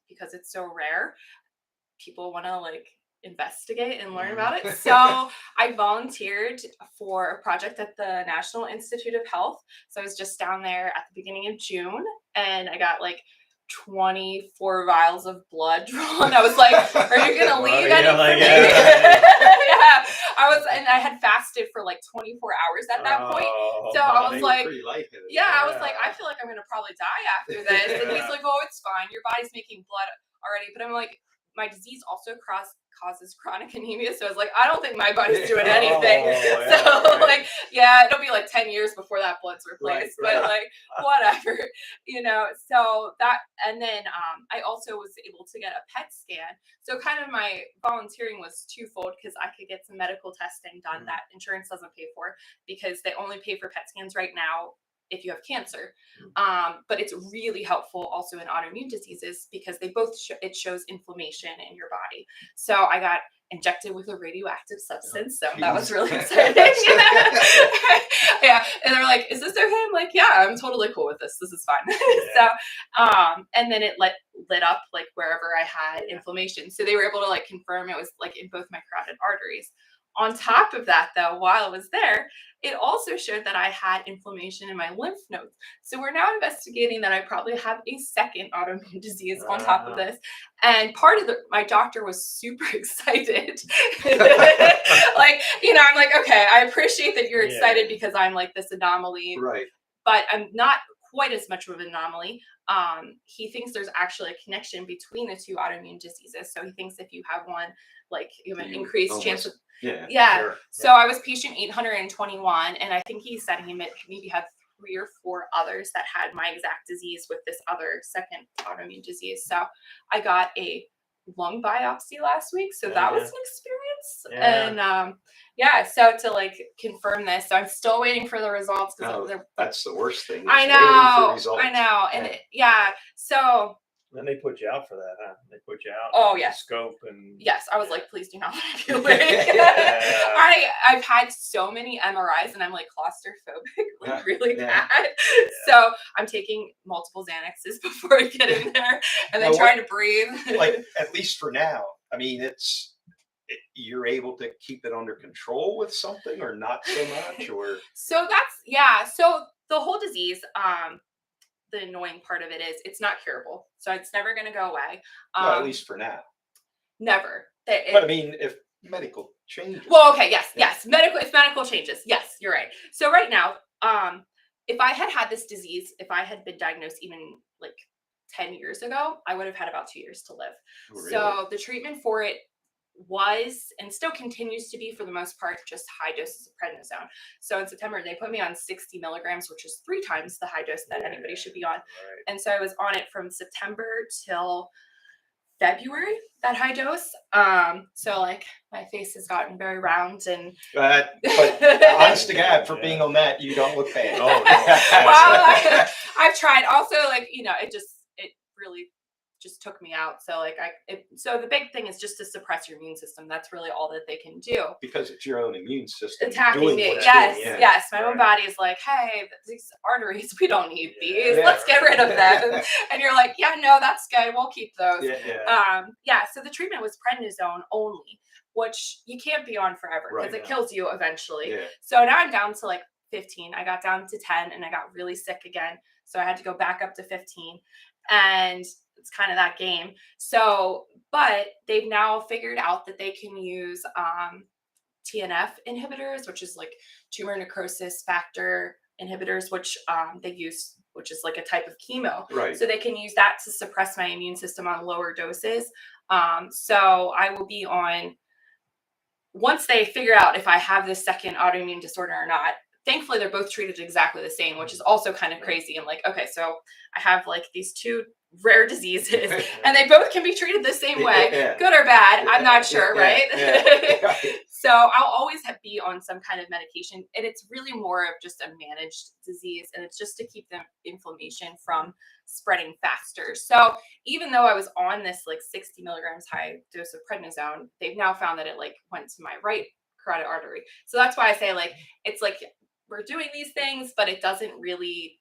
because it's so rare, people want to like investigate and learn about it. So I volunteered for a project at the National Institute of Health. So I was just down there at the beginning of June, and I got like 24 vials of blood drawn. I was like, are you gonna leave anything for me? And I had fasted for like 24 hours at that point. So I was like, I was like, I feel like I'm gonna probably die after this. And he's like, oh, it's fine. Your body's making blood already. But I'm like, my disease also causes chronic anemia. So I was like, I don't think my body's doing anything. It'll be like 10 years before that blood's replaced, but like, whatever, so that, and then, I also was able to get a PET scan. So kind of my volunteering was twofold, because I could get some medical testing done that insurance doesn't pay for, because they only pay for PET scans right now if you have cancer. But it's really helpful also in autoimmune diseases, because they both it shows inflammation in your body. So I got injected with a radioactive substance. So that was really exciting. And they're like, is this okay? I'm like, yeah, I'm totally cool with this. This is fine. So, and then it lit up like wherever I had inflammation. So they were able to like confirm it was like in both my carotid arteries. On top of that, though, while I was there, it also showed that I had inflammation in my lymph nodes. So we're now investigating that I probably have a second autoimmune disease on top of this. And part of my doctor was super excited. I'm like, okay, I appreciate that you're excited because I'm like this anomaly. Right. But I'm not quite as much of an anomaly. He thinks there's actually a connection between the two autoimmune diseases. So he thinks if you have one, like you have an increased chance of Sure. So I was patient 821, and I think he said he maybe had 3 or 4 others that had my exact disease with this other second autoimmune disease. So I got a lung biopsy last week, so that was an experience. And so to like confirm this, so I'm still waiting for the results, because that's the worst thing. I know, and so. Then they put you out for that, huh? They put you out. Oh, yes. Scope and. Yes, I was like, please do not let me away. I've had so many MRIs, and I'm like claustrophobic, like really bad. So I'm taking multiple Xanaxes before I get in there, and then trying to breathe. Like, at least for now, I mean, you're able to keep it under control with something, or not so much, or. So so the whole disease, the annoying part of it is it's not curable. So it's never going to go away. Well, at least for now. Never. But I mean, if medical changes. Well, okay, yes. If medical changes, yes, you're right. So right now, if I had this disease, if I had been diagnosed even like 10 years ago, I would have had about 2 years to live. Oh, really? So the treatment for it was and still continues to be, for the most part, just high doses of prednisone. So in September, they put me on 60 milligrams, which is 3 times the high dose that anybody should be on. Right. And so I was on it from September till February, that high dose. So like my face has gotten very round and But honest to God, for being on that, you don't look bad. Oh, no. well, I've tried. Also, like, you know, it really just took me out. So like so the big thing is just to suppress your immune system. That's really all that they can do. Because it's your own immune system Attacking doing me. what it's Yes, doing, yeah. yes. My own Right. body is like, hey, these arteries, we don't need these. Yeah, Let's get right. rid of them. And you're like, yeah, no, that's good. We'll keep those. Yeah. So the treatment was prednisone only, which you can't be on forever because Right. it kills you eventually. Yeah. So now I'm down to like 15. I got down to 10 and I got really sick again. So I had to go back up to 15. And it's kind of that game. So, but they've now figured out that they can use TNF inhibitors, which is like tumor necrosis factor inhibitors, which they use, which is like a type of chemo. Right. So they can use that to suppress my immune system on lower doses. So I will be on, once they figure out if I have this second autoimmune disorder or not. Thankfully, they're both treated exactly the same, which is also kind of crazy. I'm like, okay, so I have like these 2 rare diseases and they both can be treated the same way, good or bad. I'm not sure, right? So I'll always be on some kind of medication, and it's really more of just a managed disease, and it's just to keep the inflammation from spreading faster. So even though I was on this like 60 milligrams high dose of prednisone, they've now found that it like went to my right carotid artery. So that's why I say like, it's like we're doing these things, but it doesn't really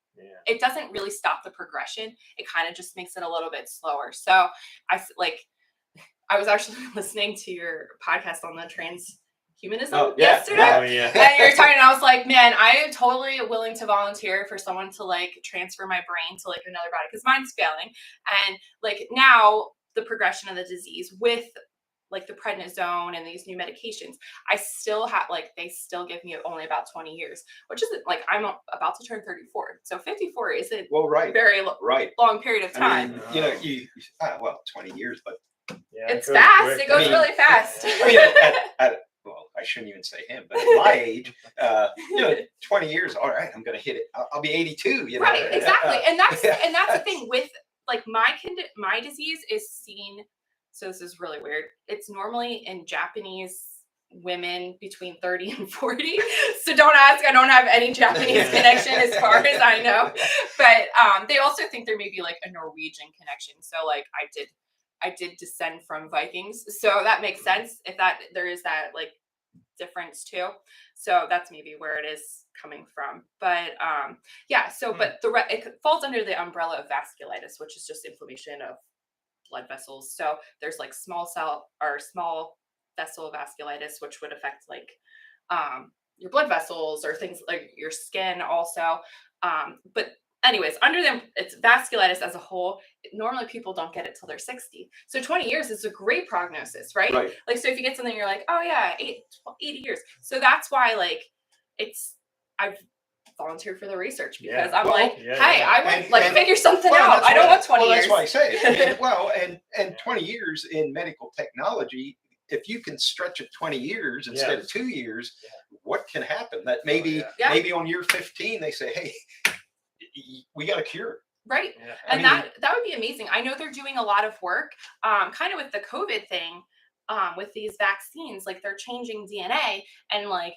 stop the progression. It kind of just makes it a little bit slower. So I was actually listening to your podcast on the transhumanism yesterday. Oh, yeah. And you were talking, and I was like, man, I am totally willing to volunteer for someone to like transfer my brain to like another body, because mine's failing. And like now the progression of the disease with like the prednisone and these new medications, I still have like, they still give me only about 20 years, which isn't like, I'm about to turn 34. So 54 isn't very long period of time. I mean, you 20 years, but it's fast. Quick. It goes really fast. Well, I shouldn't even say him, but at my age, 20 years, all right, I'm going to hit it. I'll be 82, Right, exactly. And that's the thing with like my disease is seen. So this is really weird. It's normally in Japanese women between 30 and 40. So don't ask. I don't have any Japanese connection as far as I know. But they also think there may be like a Norwegian connection. So like I did descend from Vikings. So that makes sense if there is that like difference too. So that's maybe where it is coming from. But but it falls under the umbrella of vasculitis, which is just inflammation of blood vessels. So there's like small vessel vasculitis, which would affect like your blood vessels or things like your skin also. But anyways, under them, it's vasculitis as a whole. Normally people don't get it till they're 60. So 20 years is a great prognosis, right? Like, so if you get something, you're like, oh yeah, 80 years. So that's why like I've volunteered for the research because I'm I want figure something out. I don't want 20 years. That's why I say it. And 20 years in medical technology, if you can stretch it 20 years instead of 2 years, what can happen? That maybe on year 15, they say, hey, we got a cure. Right. Yeah. And that would be amazing. I know they're doing a lot of work kind of with the COVID thing, with these vaccines, like they're changing DNA and like,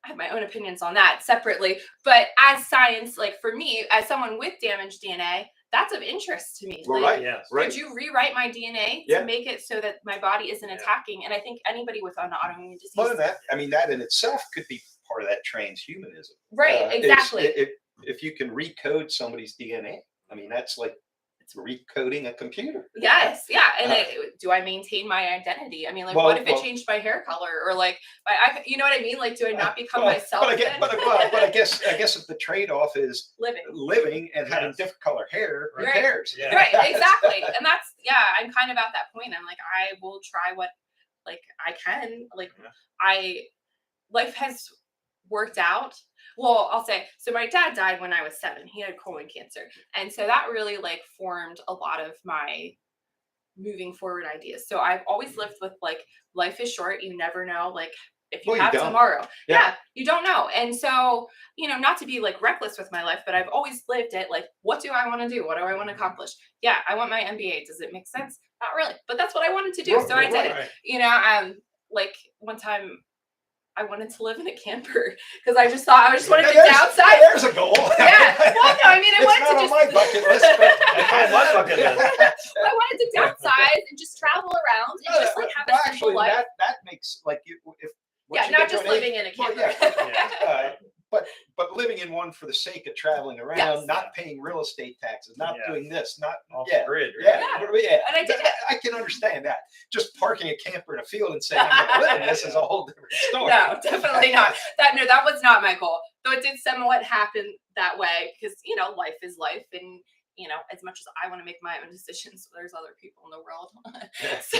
I have my own opinions on that separately, but as science, like for me, as someone with damaged DNA, that's of interest to me. Well, like, could you rewrite my DNA to make it so that my body isn't attacking? And I think anybody with an autoimmune disease. More than that, I mean, that in itself could be part of that transhumanism. Right, exactly. If you can recode somebody's DNA, I mean, that's like recoding a computer. Yes, yeah. And do I maintain my identity? I mean, like, Well, what if it changed my hair color, or like, you know what I mean? Like, do I not become myself? But I guess if the trade-off is living and having different color hair, who right. cares? Yeah. Right, exactly. And that's I'm kind of at that point. I'm like, I will try what like I can. Like, life has worked out. Well, I'll say, so my dad died when I was 7. He had colon cancer. And so that really like formed a lot of my moving forward ideas. So I've always lived with like, life is short. You never know, like, if you have tomorrow. Yeah, you don't know. And so, not to be like reckless with my life, but I've always lived it like, what do I want to do? What do I want to accomplish? Yeah, I want my MBA. Does it make sense? Not really, but that's what I wanted to do. So I did it. Like one time I wanted to live in a camper because I just wanted to downsize. There's a goal. Yeah. Well, no, I mean, I wanted to just. It's not on my bucket list, but my bucket list. I wanted to downsize and just travel around and just like have a simple life. That makes like not just living in a camper. But living in one for the sake of traveling around, not paying real estate taxes, not doing this, not off the grid. And I did it. I can understand that. Just parking a camper in a field and saying I'm going to live in this is a whole different story. No, definitely not. That was not my goal. Though it did somewhat happen that way because life is life, and as much as I want to make my own decisions, there's other people in the world so,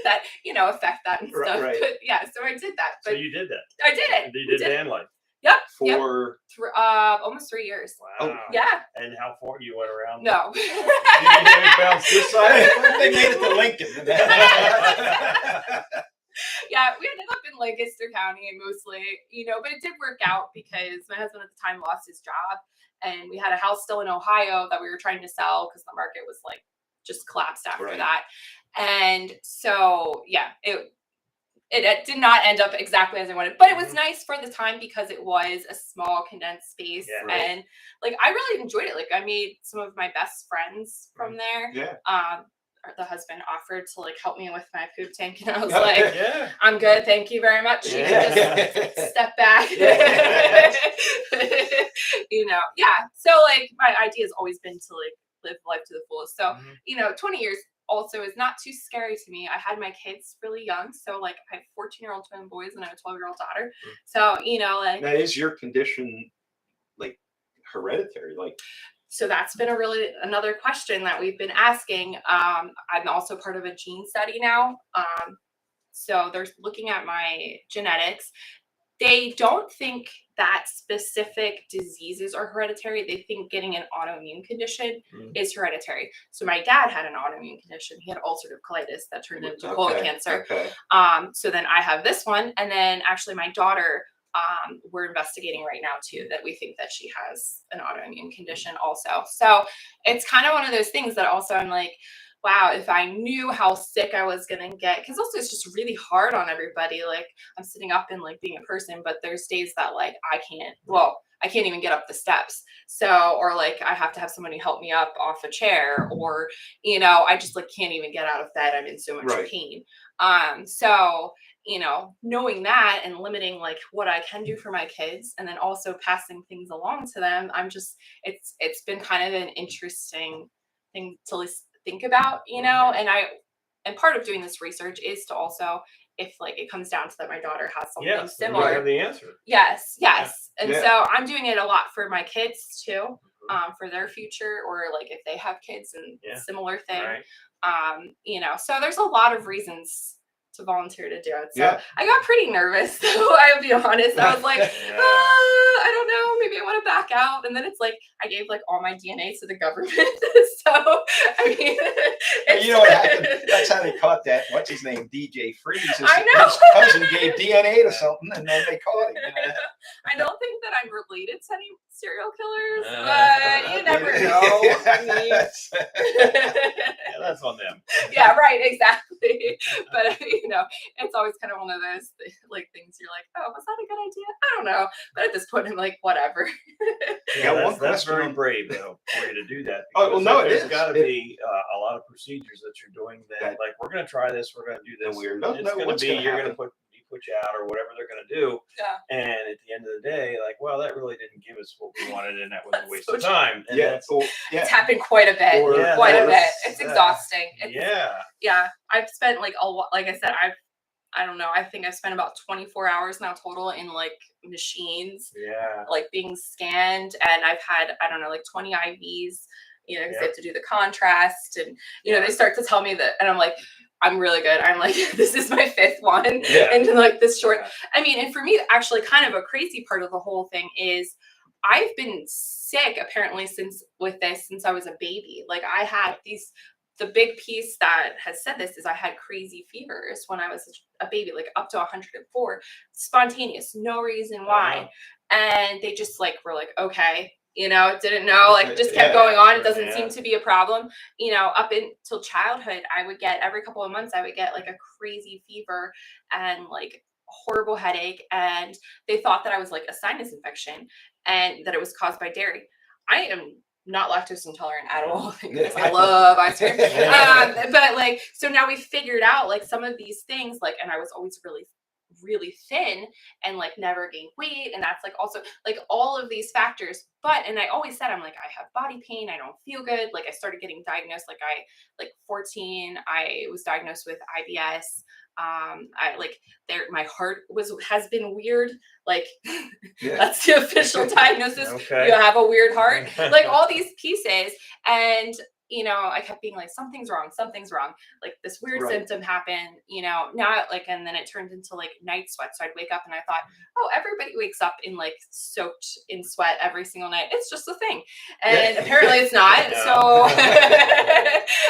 that affect that and stuff. Right. But yeah, so I did that. But so you did that. I did it. You did van life. Yep. For almost 3 years. Wow. Yeah. And how far you went around? No. You bounced this side. They made it to Lincoln. Yeah, we ended up in Lancaster County mostly, but it did work out because my husband at the time lost his job, and we had a house still in Ohio that we were trying to sell because the market was like just collapsed after that. And so, yeah, it did not end up exactly as I wanted, but it was nice for the time because it was a small condensed space. And like, I really enjoyed it. Like, I made some of my best friends from there. Yeah. The husband offered to like help me with my poop tank, and I was like, I'm good, thank you very much. You can just step back. So like my idea has always been to like live life to the fullest. So 20 years also is not too scary to me. I had my kids really young, so like I have 14-year-old twin boys and I have a 12-year-old daughter. So like, now is your condition like hereditary? Like, so that's been another question that we've been asking. I'm also part of a gene study now. So they're looking at my genetics. They don't think that specific diseases are hereditary. They think getting an autoimmune condition is hereditary. So my dad had an autoimmune condition. He had ulcerative colitis that turned into colon cancer. So then I have this one. And then actually my daughter, we're investigating right now too, that we think that she has an autoimmune condition also. So it's kind of one of those things that also I'm like, wow, if I knew how sick I was going to get, because also it's just really hard on everybody. Like I'm sitting up and like being a person, but there's days that like I can't even get up the steps. So, or like I have to have somebody help me up off a chair, or, I just like can't even get out of bed. I'm in so much pain. So, knowing that and limiting like what I can do for my kids and then also passing things along to them, it's been kind of an interesting thing to think about, and part of doing this research is to also, if like it comes down to that my daughter has something similar. You have the answer. Yes. And so I'm doing it a lot for my kids too, for their future, or like if they have kids and similar thing. So there's a lot of reasons to volunteer to do it. So I got pretty nervous. So I'll be honest. I was like, I don't know, maybe I want to back out. And then it's like, I gave like all my DNA to the government. So, I mean, you know what happened? That's how they caught that. What's his name? DJ Freeze. I know. His cousin gave DNA to something and then they caught him. I don't think that I'm related to any serial killers, but you never know. I mean, that's on them. Yeah, right, exactly. But it's always kind of one of those like things you're like, oh, was that a good idea? I don't know. But at this point, I'm like, whatever. That's very brave though for you to do that. Oh well, no, there's got to be a lot of procedures that you're doing. That like we're going to try this, we're going to do this. You're going to be put switch out or whatever they're going to do. Yeah. And at the end of the day, like, well, that really didn't give us what we wanted, and that was a waste so of time. And Yeah. It's happened quite a bit. Yeah, Quite a that bit. was- It's exhausting. yeah. Yeah. I've spent like a lot, like I said, I don't know. I think I've spent about 24 hours now total in like machines, Yeah. like being scanned. And I've had, I don't know, like 20 IVs, you know, because they have to do the contrast. And, you know, they start to tell me that, and I'm like, I'm really good. I'm like, this is my 5th one. Yeah. And like this short, Yeah. I mean, and for me, actually kind of a crazy part of the whole thing is I've been sick apparently since I was a baby. Like I had the big piece that has said this is I had crazy fevers when I was a baby, like up to 104, spontaneous, no reason why. And they just like were like, okay, you know, didn't know, like just kept going on. It doesn't seem to be a problem. You know, up until childhood, I would get every couple of months, I would get like a crazy fever and like horrible headache. And they thought that I was like a sinus infection and that it was caused by dairy. I am not lactose intolerant at all. I love ice cream. But like, so now we figured out like some of these things, like, and I was always really, really thin and like never gained weight. And that's like also like all of these factors. But, and I always said, I'm like, I have body pain. I don't feel good. Like I started getting diagnosed, like 14, I was diagnosed with IBS. My heart has been weird. Like that's the official diagnosis. Okay. You have a weird heart, like all these pieces. And, you know, I kept being like, something's wrong. Like this weird symptom happened, you know, not like, and then it turned into like night sweat. So I'd wake up and I thought, oh, everybody wakes up in like soaked in sweat every single night. It's just a thing. And apparently it's not. So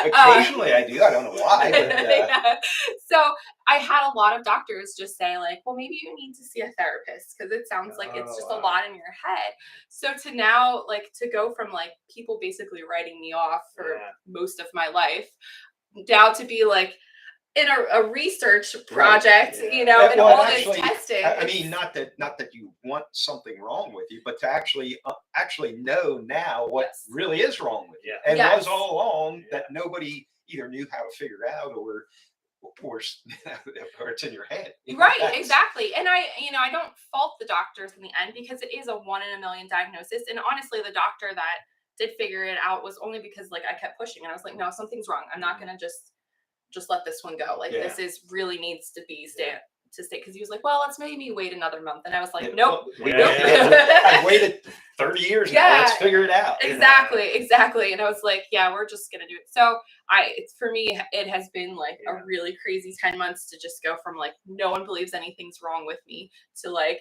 occasionally I do. I don't know why. But, So I had a lot of doctors just say like, well, maybe you need to see a therapist because it sounds like it's just a lot in your head. So to now, like to go from like people basically writing me off for most of my life now to be like in a research project, you know, and all this testing. I mean, not that you want something wrong with you, but to actually know now what really is wrong with you. And was all along that nobody either knew how to figure out or it's in your head. Right, exactly. And I don't fault the doctors in the end because it is a 1 in a million diagnosis. And honestly, the doctor that did figure it out was only because like I kept pushing and I was like, no, something's wrong. I'm not going to just let this one go. Like this is really needs to be stay because he was like, well, let's maybe wait another month. And I was like, nope. I've waited 30 years now. Let's figure it out. Exactly. And I was like, yeah, we're just going to do it. So for me, it has been like a really crazy 10 months to just go from like, no one believes anything's wrong with me to like,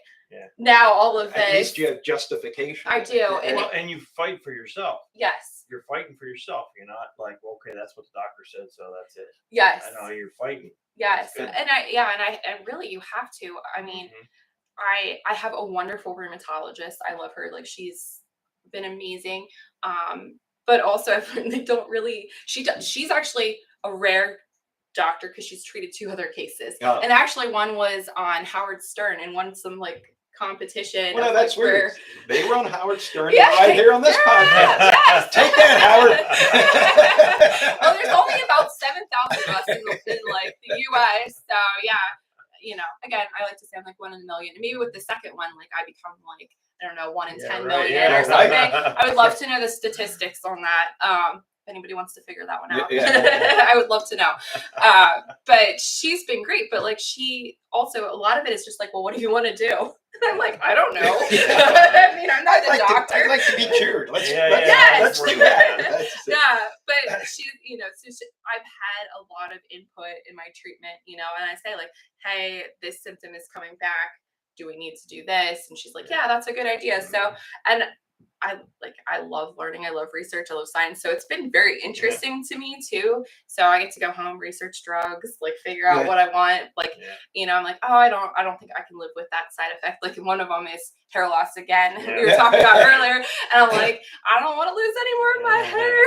now all of this. At least you have justification. I do. And you fight for yourself. Yes. You're fighting for yourself. You're not like, well, okay, that's what the doctor said, so that's it. Yes. I know you're fighting. Yes. And I really, you have to. I mean, I have a wonderful rheumatologist. I love her. Like she's been amazing. But also they don't really, she's actually a rare doctor because she's treated 2 other cases. And actually one was on Howard Stern and won some like competition. Well, that's weird. They were on Howard Stern right here on this podcast. Yes. Take that, Howard. Well, there's only about 7,000 of us in like the US. So you know, again, I like to say I'm like 1 in a million. And maybe with the second one, like I become like, I don't know, 1 in 10 million or something. I would love to know the statistics on that. If anybody wants to figure that one out, I would love to know. But she's been great. But like she also, a lot of it is just like, well, what do you want to do? And I'm like, I don't know. I mean, I'm not a doctor. I'd like to be cured. Let's do that. But she, you know, I've had a lot of input in my treatment, you know, and I say like, hey, this symptom is coming back. Do we need to do this? And she's like, yeah, that's a good idea. So, and I love learning. I love research. I love science. So it's been very interesting to me too. So I get to go home, research drugs, like figure out what I want. Like, you know, I'm like, oh, I don't think I can live with that side effect. Like, and one of them is hair loss again. We were talking about earlier, and I'm like, I don't want to lose any more of my hair.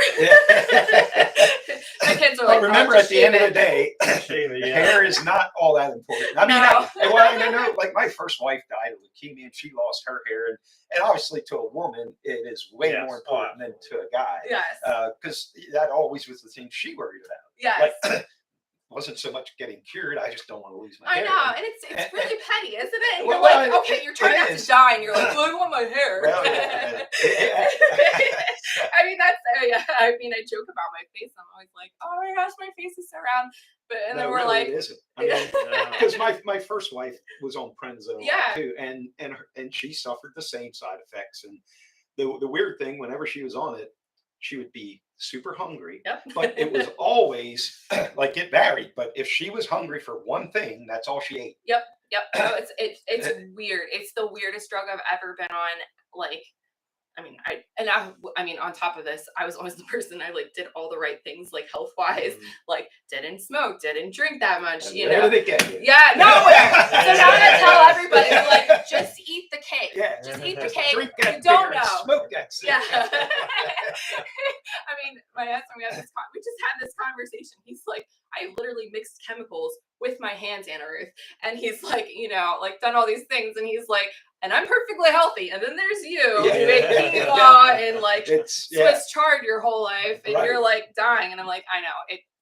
My kids are like, but remember, at the end of the day, hair is not all that important. I mean, I know, like my first wife died of leukemia, and she lost her hair, and obviously to a woman, it is way more important than to a guy. Yes. Because that always was the thing she worried about. Yes. Like, wasn't so much getting cured. I just don't want to lose my I hair. know, and it's really petty, isn't it? And Well, you're like, well, okay, you're trying not is. to die, and you're like, well, I want my hair. Well, yeah. I mean, I mean, I joke about my face. I'm always like, oh my gosh, my face is so round. But and then No, we're really, like, it isn't. I mean, because my first wife was on prednisone Yeah. too, and she suffered the same side effects. And the weird thing, whenever she was on it, she would be super hungry. Yep. But it was always like it varied. But if she was hungry for one thing, that's all she ate. Yep. No, it's weird. It's the weirdest drug I've ever been on. Like, I mean, on top of this, I was always the person I like did all the right things, like health wise, like didn't smoke, didn't drink that much, And you where know. did it get you? Yeah, nowhere. So now I tell everybody, like, just eat the cake. Yeah. Just eat the cake. Drink You that don't beer and know. smoke that Yeah. cigarette. I mean, my husband, we just had this conversation. He's like, I literally mixed chemicals with my hands, Annaruth. And he's like, you know, like done all these things. And he's like, and I'm perfectly healthy. And then there's you who made quinoa and like Swiss chard your whole life. And you're like dying. And I'm like, I know,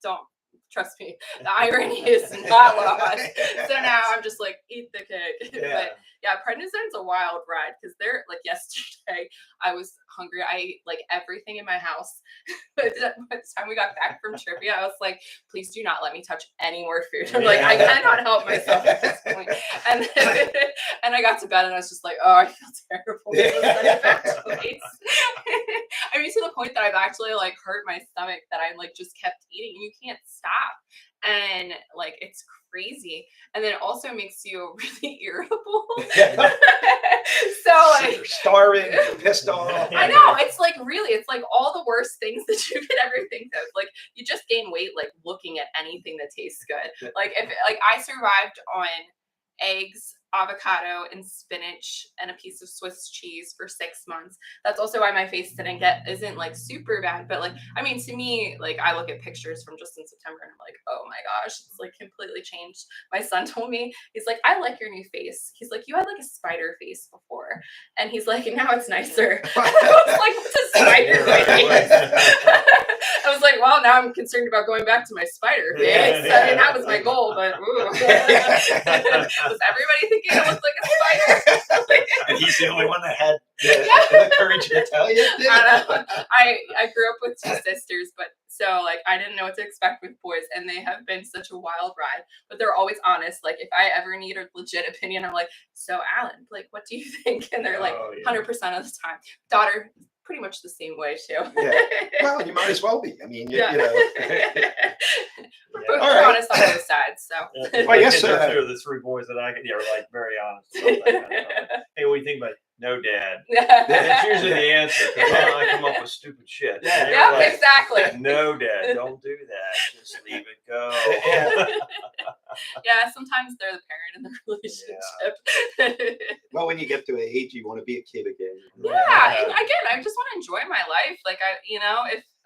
don't. Trust me, the irony is not lost. So now I'm just like, eat the cake. But yeah, prednisone's a wild ride because they're like yesterday, I was hungry. I ate like everything in my house. But by the time we got back from trivia, I was like, please do not let me touch any more food. I'm like, I cannot help myself at this point. And then, and I got to bed and I was just like, oh, I feel terrible. I mean, to the point that I've actually like hurt my stomach that I like just kept eating and you can't stop. And like, it's crazy. And then it also makes you really irritable. So like you're starving, you're pissed off. I know, it's like really, it's like all the worst things that you could ever think of. Like you just gain weight like looking at anything that tastes good. Like if like I survived on eggs, avocado, and spinach and a piece of Swiss cheese for 6 months. That's also why my face isn't like super bad. But like, I mean, to me, like I look at pictures from just in September and I'm like, oh my gosh, it's like completely changed. My son told me, he's like, I like your new face. He's like, you had like a spider face before. And he's like, and now it's nicer. I was like, what's a spider face? I was like, well, now I'm concerned about going back to my spider face. I mean, that was my goal, but was everybody thinking it looked like a spider? And he's the only one that had the courage to tell you. I grew up with 2 sisters, but so like I didn't know what to expect with boys, and they have been such a wild ride. But they're always honest. Like if I ever need a legit opinion, I'm like, so Alan, like, what do you think? And they're like, 100% of the time. Daughter, pretty much the same way too. Well, you might as well be. I mean, you know. We're both honest on both sides. So. Well, yes, sir. The 3 boys that I get, are like very honest about that kind of stuff. Hey, what do you think about? No, Dad. That's usually the answer because I come up with stupid shit. Yeah, like, exactly. No, Dad, don't do that. Just leave it go. Yeah, sometimes they're the parent in the relationship. Well, when you get to an age, you want to be a kid again. Yeah, and again, I just want to enjoy my life. Like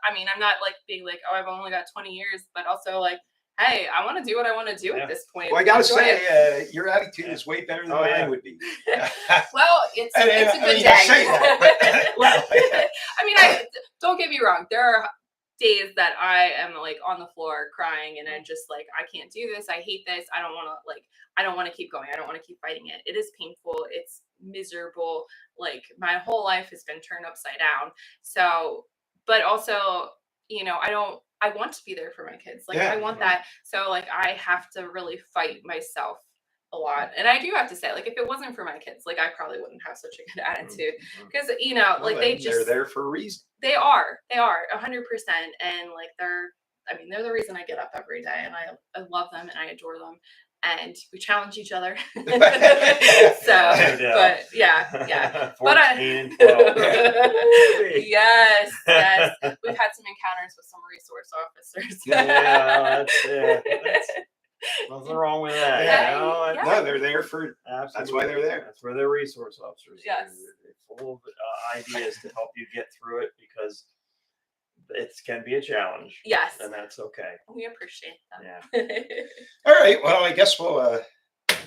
I'm not like being like, oh, I've only got 20 years, but also like, hey, I want to do what I want to do at this point. Well, I gotta say, your attitude is way better than mine would be. Well, it's a good day. Say that, but, I mean, don't get me wrong. There are days that I am like on the floor crying, and I'm just like, I can't do this. I hate this. I don't want to keep going. I don't want to keep fighting it. It is painful. It's miserable. Like my whole life has been turned upside down. So, but also, I want to be there for my kids. Like I want that. So like I have to really fight myself a lot. And I do have to say, like, if it wasn't for my kids, like I probably wouldn't have such a good attitude. Because, like they're there for a reason. They are 100%. And like they're the reason I get up every day, and I love them and I adore them. And we challenge each other. But yeah. 14 and 12. Yes. We've had some encounters with some resource officers. Nothing wrong with that. No, they're there for. Absolutely. That's why they're there. That's where they're resource officers. Yes. They're full of ideas to help you get through it because it can be a challenge. Yes. And that's okay. We appreciate them. Yeah. All right. Well, I guess we'll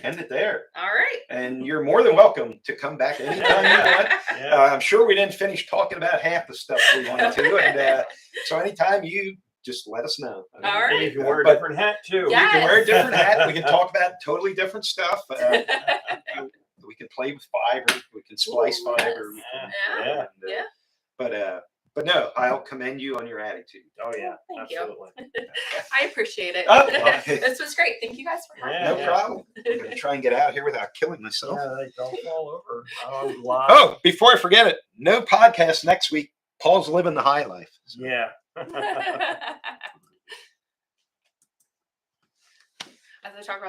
end it there. All right. And you're more than welcome to come back anytime you want. I'm sure we didn't finish talking about half the stuff we wanted to. And so anytime you just let us know. All right. And you can wear a But- different hat too. Yeah. We can wear a Yes. different hat. We can talk about totally different stuff. We can play with fiber. We can splice Ooh, fiber. yes. We can, Yeah. and, Yeah. But no, I'll commend you on your attitude. Oh yeah, Thank you. absolutely. I appreciate it. Oh, well, This was great. Thank you guys for having Yeah, No me. problem. I'm gonna try and get out of here without killing myself. Yeah, they don't fall over. Oh, I'm glad. Oh, before I forget it, no podcast next week. Paul's living the high life. So. Yeah. As I talk about